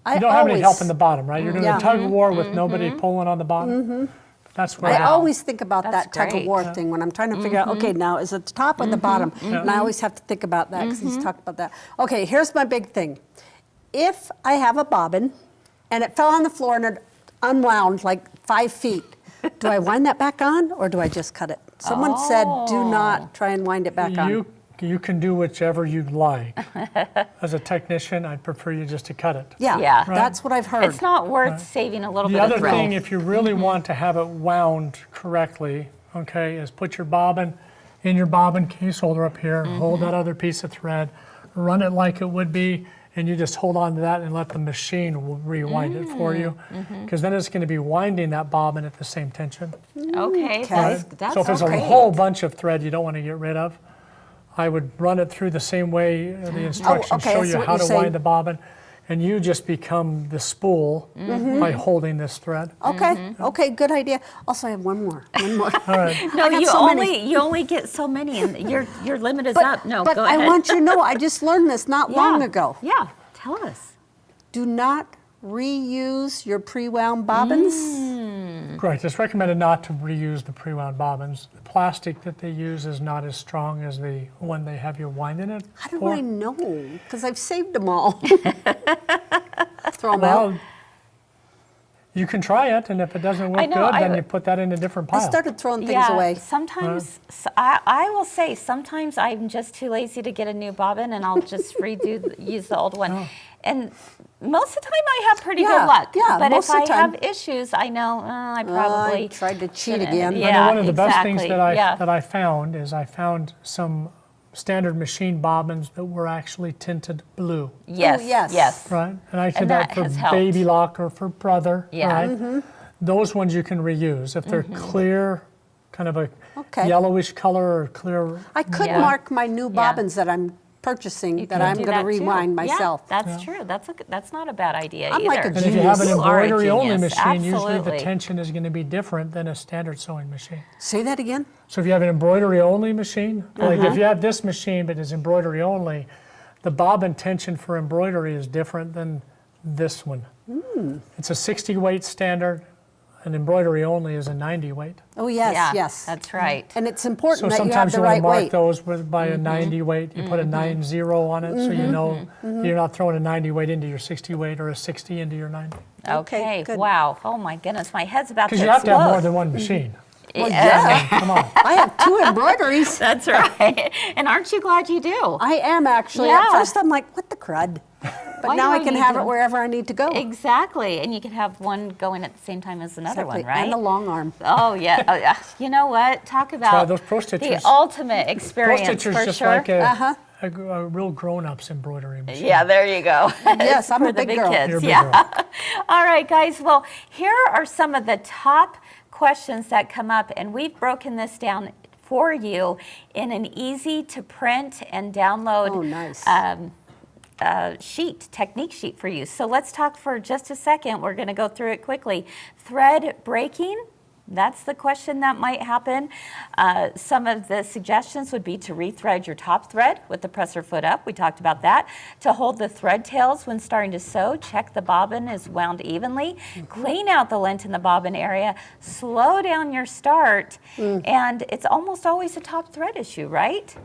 I you don't have any always- help in the bottom, right? You're doing Yeah. a tug of war with nobody pulling on the bottom. That's where I always think about That's that tug of war great. thing when I'm trying to figure out, okay, now is it the top or the bottom? And I always have to think about that because he's talked about that. Okay, here's my big thing. If I have a bobbin and it fell on the floor and it unwound like 5 feet, do I wind that back on or do I just cut it? Someone said do not try and wind it back on. You can do whichever you'd like. As a technician, I'd prefer you just to cut it. Yeah, Yeah. that's what I've heard. It's not worth saving a little The bit other of thread. thing, if you really want to have it wound correctly, okay, is put your bobbin in your bobbin case holder up here, hold that other piece of thread, run it like it would be, and you just hold on to that and let the machine rewind it for you, because then it's going to be winding that bobbin at the same tension. Okay, that's So if there's a great. whole bunch of thread you don't want to get rid of, I would run it through the same way the instructions okay, show I see you what how you're to saying. wind the bobbin, and you just become the spool by holding this thread. Okay, okay, good idea. Also, I have one more. All right. No, I got you so many. only get so many, and your limit is up. No, but go I ahead. want you to know, I just learned this not long ago. Yeah, tell us. Do not reuse your pre-wound bobbins. Correct. It's recommended not to reuse the pre-wound bobbins. The plastic that they use is not as strong as the one they have you wind in it How do for. I know? Because I've saved them all. Throw them Well, out. you can try it, and if it doesn't work know, good, then you put that in a different pile. I started throwing things away. Sometimes, I will say, sometimes I'm just too lazy to get a new bobbin and I'll just use the old one. Oh. And most of the time I have pretty Yeah, good luck. yeah, but most if of I the time. have issues, I know I probably I tried to cheat shouldn't. again. Yeah, I know one of the best things exactly. that I found is I found some standard machine bobbins that were actually tinted blue, Yes, Oh, yes. yes. right? And I said And that that for has helped. baby lock or for brother, Yeah. right? Those ones you can reuse. If they're clear, kind of a Okay. yellowish color or clear, I could Yeah. mark my new bobbins that I'm purchasing that can I'm do going to that too. rewind myself. Yeah, that's true. That's not a bad idea I'm either. like a and if you have an Genius. You are a embroidery-only genius. machine, usually the Absolutely. tension is going to be different than a standard sewing machine. Say that again? So if you have an embroidery-only machine, like Uh-huh. if you have this machine but it's embroidery-only, the bobbin tension for embroidery is different than this one. Hmm. It's a 60 weight standard, and embroidery-only is a 90 weight. Oh, yes, Yeah, yes. that's right. And it's So important that you have sometimes the you want right to mark weight. those by a 90 weight. You put a 90 on it, so you know you're not throwing a 90 weight into your 60 weight or a 60 into your 90. Okay, good. wow. Oh my goodness, my head's about to Because you have to have more explode. than one machine. Well, yeah. Come on. I have 2 embroideries. That's right. And aren't you glad you do? I am actually. Yeah. At first I'm like, what the crud? But Well, now you I know, can you have can- it wherever I need to go. Exactly. And you can have one going at the same time as another Exactly. one, right? And a long arm. Oh, yeah. Oh, yeah. You know what? Talk about those pro stitchers. the ultimate Pro experience stitcher's for just sure. like Uh-huh. a real grown-up's embroidery machine. Yeah, there you go. Yes, I'm for a the big big girl. kids. You're a big yeah. girl. All right, guys. Well, here are some of the top questions that come up, and we've broken this down for you in an easy to print and download Oh, nice. technique sheet for you. So let's talk for just a second. We're going to go through it quickly. Thread breaking. That's the question that might happen. Some of the suggestions would be to rethread your top thread with the presser foot up. We talked about that. To hold the thread tails when starting to sew, check the bobbin is wound evenly. Clean out the lint in the bobbin area. Slow down your start. And it's almost always a top thread issue, right?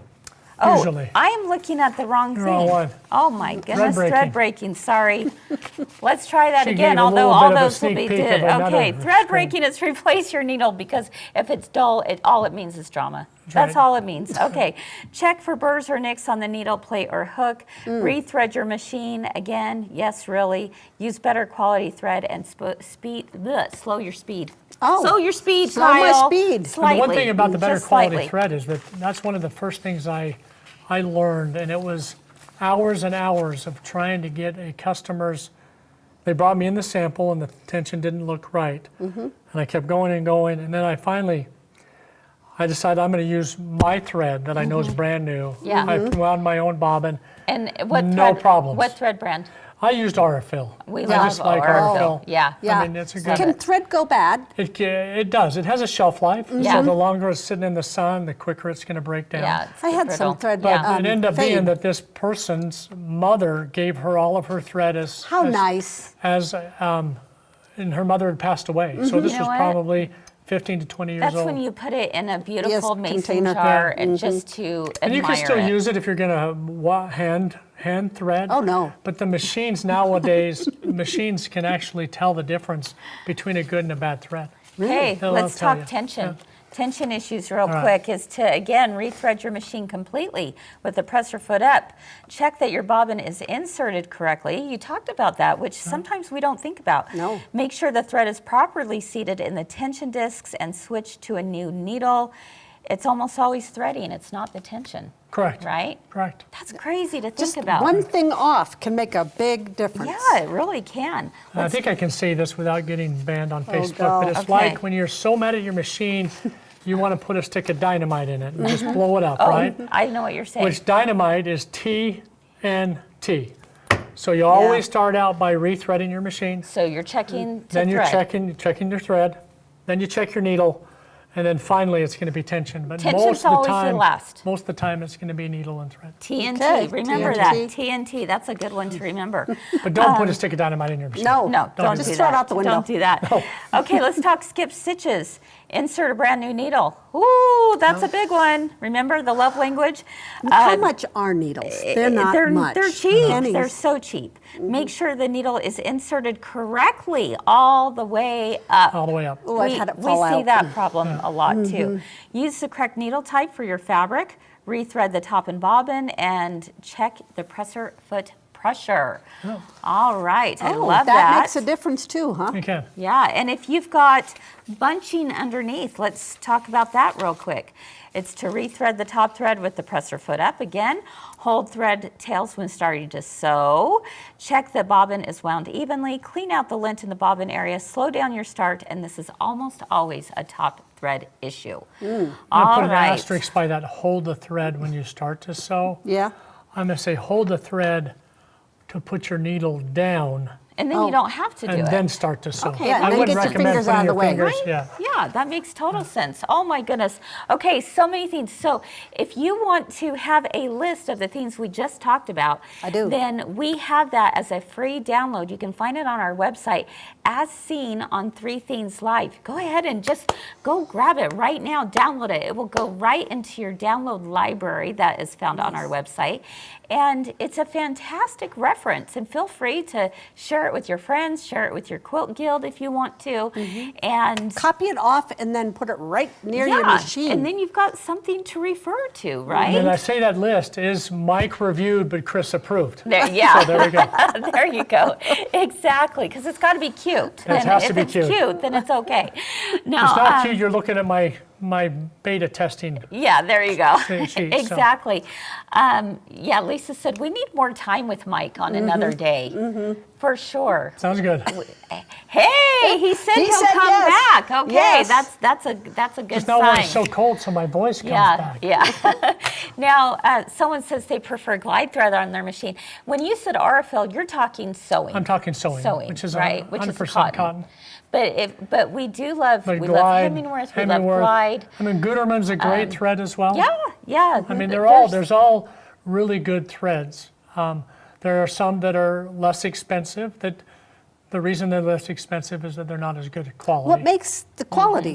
Usually. Oh, I am looking at the wrong thing. Wrong one. Oh my goodness, breaking. thread breaking. Sorry. Let's try that She again, gave a although little all bit of a those will sneak be peek did. of another Okay, thread screen. breaking is replace your needle because if it's dull, all it means is drama. That's right. all it means. Okay. Check for burrs or nicks on the needle, plate, or hook. Rethread your machine. Again, yes, really. Use better quality thread and slow your speed. Oh, Slow your speed, slow my Kyle. speed. And Slightly. the one thing about the better Just quality slightly. thread is that's one of the first things I learned, and it was hours and hours of trying to get a customer's. They brought me in the sample, and the tension didn't look right, and I kept going and going, and then I decided I'm going to use my thread that I know is brand new. Yeah. I wound my own bobbin. And what No thread, problems. What thread brand? I used Aurifil. We I love just like Aurifil. Aurifil. Yeah. Yeah. I mean, it's a good. Can thread go bad? It does. It has a shelf life. Yeah. So the longer it's sitting in the sun, the quicker it's going to break down. Yeah. It's I had brittle. some thread. But Yeah. it ended up being fade. that this person's mother gave her all of her thread as How nice. and her mother had passed away. So this You know was what? probably 15 to 20 years That's old. when you put it in a beautiful mason container. jar Yeah. and just to and you admire can still it. use it if you're going to hand thread. Oh, no. But the machines nowadays, machines can actually tell the difference between a good and a bad thread. Okay, They'll let's tell talk you. tension. Yeah. Tension issues real right. quick is to, again, rethread your machine completely with the presser foot up. Check that your bobbin is inserted correctly. You talked about that, which sometimes we don't think about. No. Make sure the thread is properly seated in the tension discs and switch to a new needle. It's almost always threading, it's not the tension. Correct. Right? Correct. That's crazy to think Just about. one thing off can make a big difference. Yeah, it really can. I think I can say this without getting banned on Facebook, God. but it's Okay. like when you're so mad at your machine, you want to put a stick of dynamite in it and just blow it up, right? I know what you're saying. Which dynamite is TNT. So you always start out by rethreading your machine. So you're checking to Then you're thread. checking your thread. Then you check your needle. And then finally, it's going to be tension. But Tension's most of always the the time, last. most of the time, it's going to be needle and thread. TNT, Okay, remember TNT. that. TNT, that's a good one to remember. But don't put a stick of dynamite in your machine. No, No, don't just do throw that. it out the window. Don't do that. Okay, let's talk skip stitches. Insert a brand new needle. Ooh, that's a big one. Remember the love language? How much are needles? They're not much. They're cheap. Pennies. They're so cheap. Make sure the needle is inserted correctly all the way up. All the way up. Oh, I've had it We fall see out. that problem a lot too. Use the correct needle type for your fabric. Rethread the top and bobbin and check the presser foot pressure. All right, I love that. That makes a difference too, huh? You can. Yeah, and if you've got bunching underneath, let's talk about that real quick. It's to rethread the top thread with the presser foot up again. Hold thread tails when starting to sew. Check the bobbin is wound evenly. Clean out the lint in the bobbin area. Slow down your start, and this is almost always a top thread issue. I All put an right. asterisk by that, hold the thread when you start to sew. Yeah. I'm going to say hold the thread to put your needle down And then you don't have to do and it. then start to sew. Okay, yeah, I then wouldn't get your recommend fingers out putting of your the way. fingers, Right? yeah. Yeah, that makes total sense. Oh my goodness. Okay, so many things. So if you want to have a list of the things we just talked about, I do. then we have that as a free download. You can find it on our website as seen on 3 Things Live. Go ahead and just go grab it right now, download it. It will go right into your download library that is found on our website. And it's a fantastic reference, and feel free to share it with your friends, share it with your quilt guild if you want to. And Copy it off and then put it right near your yeah, machine. and then you've got something to refer to, right? And I say that list is Mike reviewed, but Chris approved. There, yeah. So there we go. There you go. Exactly, because it's got to be cute. It has to if be it's cute. then it's okay. Now, It's not cute, you're looking at my beta testing. yeah, there you go. Sheet, so. Exactly. Yeah, Lisa said we need more time with Mike on another day, for sure. Sounds good. Hey, he said He he'll said come yes. back. Okay, Yes. that's a good Just not when sign. it's so cold, so my voice comes Yeah, back. yeah. Now, someone says they prefer glide thread on their machine. When you said Aurifil, you're talking sewing. I'm talking sewing, which is right, which is 100% cotton. But we do love But we glide, love Hemingworth, we love glide. I mean, Gutermann's a great thread as well. Yeah. I mean, there's- there's all really good threads. There are some that are less expensive. That the reason they're less expensive is that they're not as good quality. What makes the quality?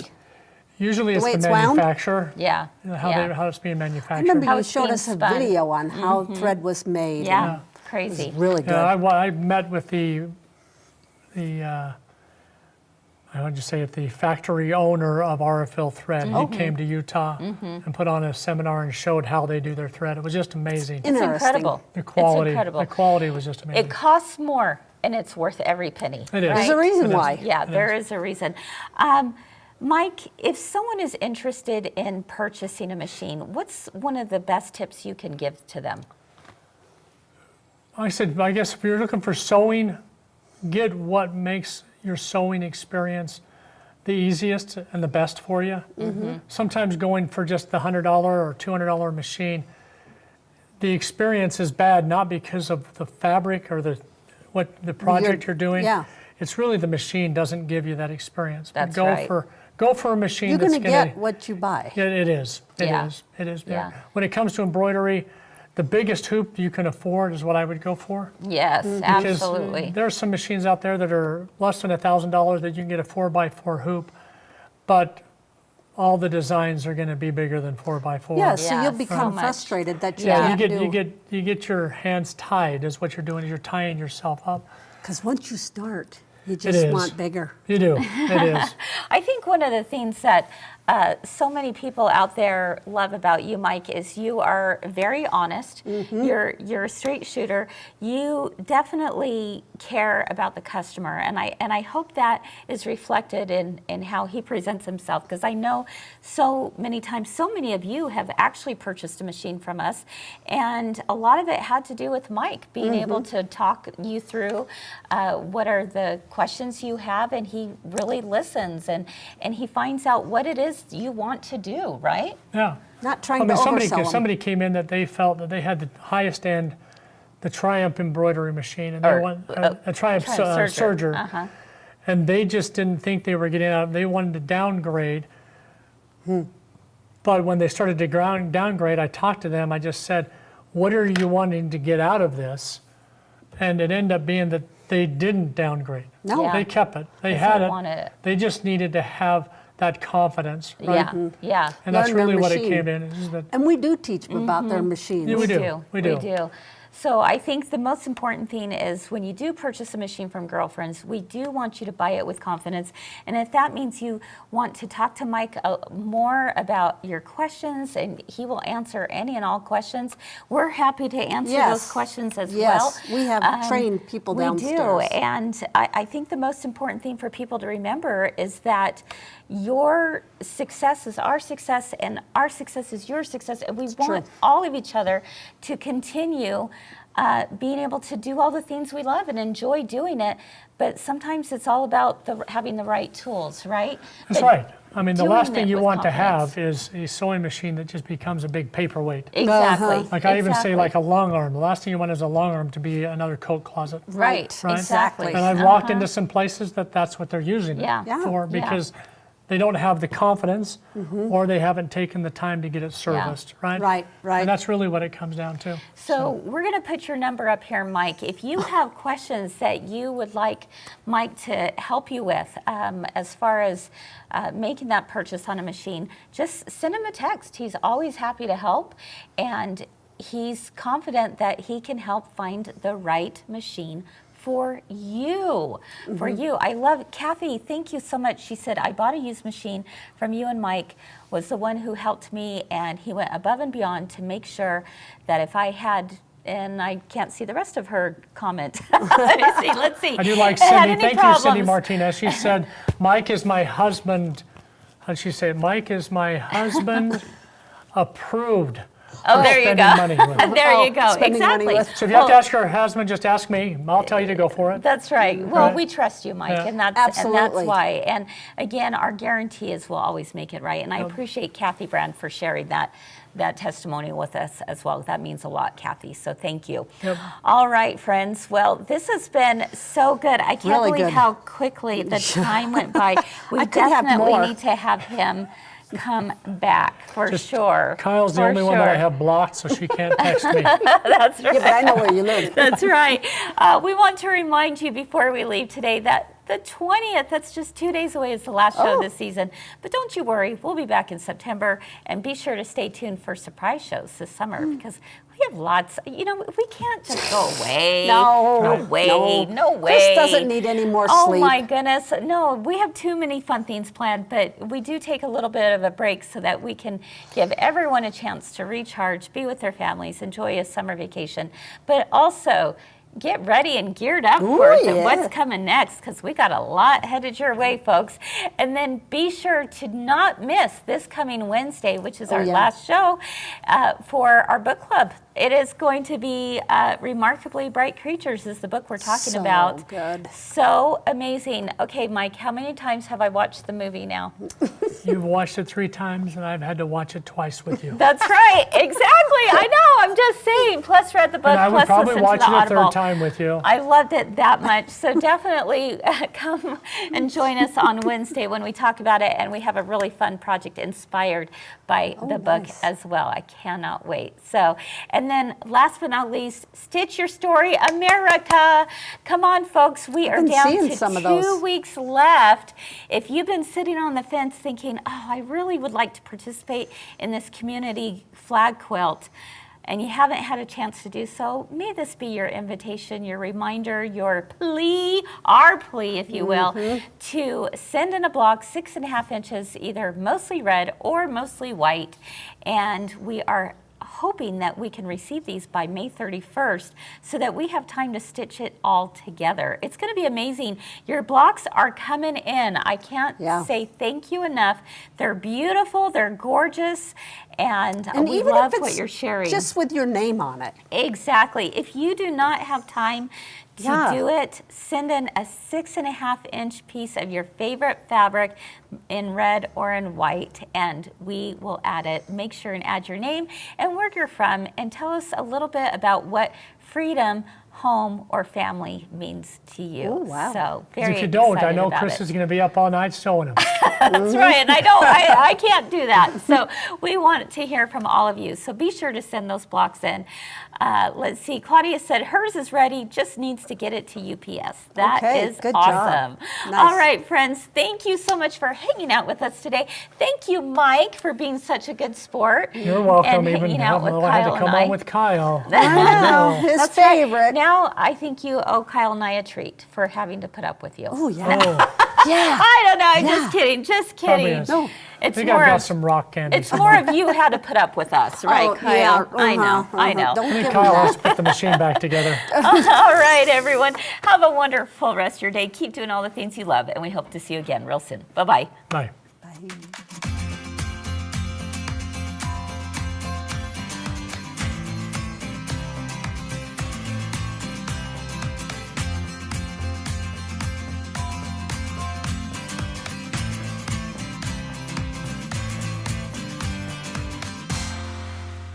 Usually it's way the it's wound? manufacturer. Yeah. How it's being I manufactured. remember How you it's showed being us a spun. video on how thread was made. Yeah, and crazy. It was really good. Yeah, I met with the I would just say it, the factory owner of Aurifil Thread. He came to Utah and put on a seminar and showed how they do their thread. It was just amazing. It's Interesting. incredible. The quality, It's incredible. the quality was just amazing. It costs more, and it's worth every penny. It is. right? There's a reason It is. why. Yeah, there is a reason. Mike, if someone is interested in purchasing a machine, what's one of the best tips you can give to them? I guess if you're looking for sewing, get what makes your sewing experience the easiest and the best for you. Sometimes going for just the $100 or $200 machine, the experience is bad not because of the fabric or the project you're doing. yeah. It's really the machine doesn't give you that experience. But That's right. Go for a machine You're that's going to get what you buy. Yeah, it is. It Yeah. is. It is. Yeah. When it comes to embroidery, the biggest hoop you can afford is what I would go for. Yes, Because absolutely. there are some machines out there that are less than $1,000 that you can get a 4x4 hoop, but all the designs are going to be bigger than 4x4. Yeah, so Yeah, you'll so become much. frustrated that you Yeah, can't you get your hands tied. Is what you're doing. Is you're tying yourself up. Because once you start, you It just is. want bigger. You do. It is. I think one of the things that so many people out there love about you, Mike, is you are very honest. You're a straight shooter. You definitely care about the customer, and I hope that is reflected in how he presents himself. Because I know so many times, so many of you have actually purchased a machine from us, and a lot of it had to do with Mike being able to talk you through what are the questions you have, and he really listens and he finds out what it is you want to do, right? Yeah. Not trying to somebody, oversell them. somebody came in that they felt that they had the highest end, the Triumph embroidery machine, and they Or, want a Triumph Triumph Serger, Uh-huh. and they just didn't think they were getting out. They wanted to downgrade, But when they started to downgrade, I talked to them. I just said, what are you wanting to get out of this? And it ended up being that they didn't downgrade. No. Yeah. They kept it. They Because had they it. wanted it. They just needed to have that confidence, right? Yeah. And that's Learn their really what it machine. came in. Is that And we do teach them about their machines. Yeah, we do. We do. So I think the most important thing is when you do purchase a machine from Girlfriends, we do want you to buy it with confidence. And if that means you want to talk to Mike more about your questions and he will answer any and all questions, we're happy to answer those questions as well. Yes, we have trained people downstairs. We do. And I think the most important thing for people to remember is that your success is our success and our success is your success. And we want all of each other to continue being able to do all the things we love and enjoy doing it. But sometimes it's all about having the right tools, right? That's But right. I mean, the doing last thing it you with want to confidence. have is a sewing machine that just becomes a big paperweight. Exactly. Like I even say like a long arm. The last thing you want is a long arm to be another coat closet. Right. Right. Exactly. And I've walked into some places that's what they're using it Yeah. for Yeah. because they don't have the confidence or they haven't taken the time to get it serviced, right? Right, right. And that's really what it comes down to. So we're going to put your number up here, Mike. If you have questions that you would like Mike to help you with as far as making that purchase on a machine, just send him a text. He's always happy to help, and he's confident that he can help find the right machine for you, I love, Kathy, thank you so much. She said, I bought a used machine from you and Mike, was the one who helped me, and he went above and beyond to make sure that if I had, and I can't see the rest of her comment. Let's see. I do like Had Cindy. any Thank you, Cindy problems? Martinez. She said, Mike is my husband. How'd she say it? Mike is my husband approved. Oh, for there you spending go. money with him. There you go. spending money Exactly. with- So if you have to ask her husband, just ask me. I'll tell you to go for it. That's right. Well, Right. we trust you, Mike, Yeah. and that's Absolutely. why. And again, our guarantee is we'll always make it right. And I appreciate Kathy Brand for sharing that testimony with us as well. That means a lot, Kathy. So thank you. Yep. All right, friends. Well, this has been so good. I can't Really believe good. how quickly the time went by. We I could have definitely more. need to have him come back for Just sure. Kyle's the For only one that I sure. have blocked, so she can't text me. That's right. Yeah, but I know where you live. That's right. We want to remind you before we leave today that the 20th, that's just 2 days away, is the last show this season. But don't you worry, we'll be back in September. And be sure to stay tuned for surprise shows this summer because we have lots. You know, we can't just go away. No way. Chris doesn't need any more Oh sleep. my goodness. No, we have too many fun things planned, but we do take a little bit of a break so that we can give everyone a chance to recharge, be with their families, enjoy a summer vacation, but also get ready and geared up for what's coming next because we got a lot headed your way, folks. And then be sure to not miss this coming Wednesday, which is our last show for our book club. It is going to be Remarkably Bright Creatures is the book we're talking about. So good. So amazing. Okay, Mike, how many times have I watched the movie now? You've watched it 3 times, and I've had to watch it twice with you. That's right. Exactly. I know. I'm just saying. Plus read the book, And I would plus probably listen watch to it the a Audible. 3rd time with you. I loved it that much. So definitely come and join us on Wednesday when we talk about it. And we have a really fun project inspired by the book as well. I cannot wait. So, and then last but not least, Stitch Your Story America. Come on, folks. We are been down seeing to some of 2 those. weeks left. If you've been sitting on the fence thinking, oh, I really would like to participate in this community flag quilt, and you haven't had a chance to do so, may this be your invitation, your reminder, your plea, our plea, if you will, to send in a block 6.5 inches, either mostly red or mostly white. And we are hoping that we can receive these by May 31st so that we have time to stitch it all together. It's going to be amazing. Your blocks are coming in. I can't say thank you enough. They're beautiful, they're gorgeous, and we even love if what it's you're sharing. just with your name on it. Exactly. If you do not have time to do it, send in a 6.5 inch piece of your favorite fabric in red or in white, and we will add it. Make sure and add your name and where you're from, and tell us a little bit about what freedom, home, or family means to you. Oh, wow. So 'Cause very if you don't, I excited know about Kris it. is going to be up all night sewing them. That's right, and I know I can't do that. So we want to hear from all of you. So be sure to send those blocks in. Let's see, Claudia said hers is ready, just needs to get it to UPS. That Okay, is good job. awesome. Nice. All right, friends, thank you so much for hanging out with us today. Thank you, Mike, for being such a good sport. You're welcome. And Even hanging out with I had Kyle to come and I. on with Kyle. Wow, his That's right. favorite. Now I think you owe Kyle and I a treat for having to put up with you. Oh, yeah. Oh, Yeah. I don't know. Yeah. Just kidding. Just Probably kidding. is. No. I It's think more I've got of some rock candy. it's more of you had to put up with us, right, Oh, Kyle? yeah, I know. I know. Don't I think give him Kyle that. has to put the machine back together. All right, everyone. Have a wonderful rest of your day. Keep doing all the things you love, and we hope to see you again real soon. Bye-bye. Bye. Bye.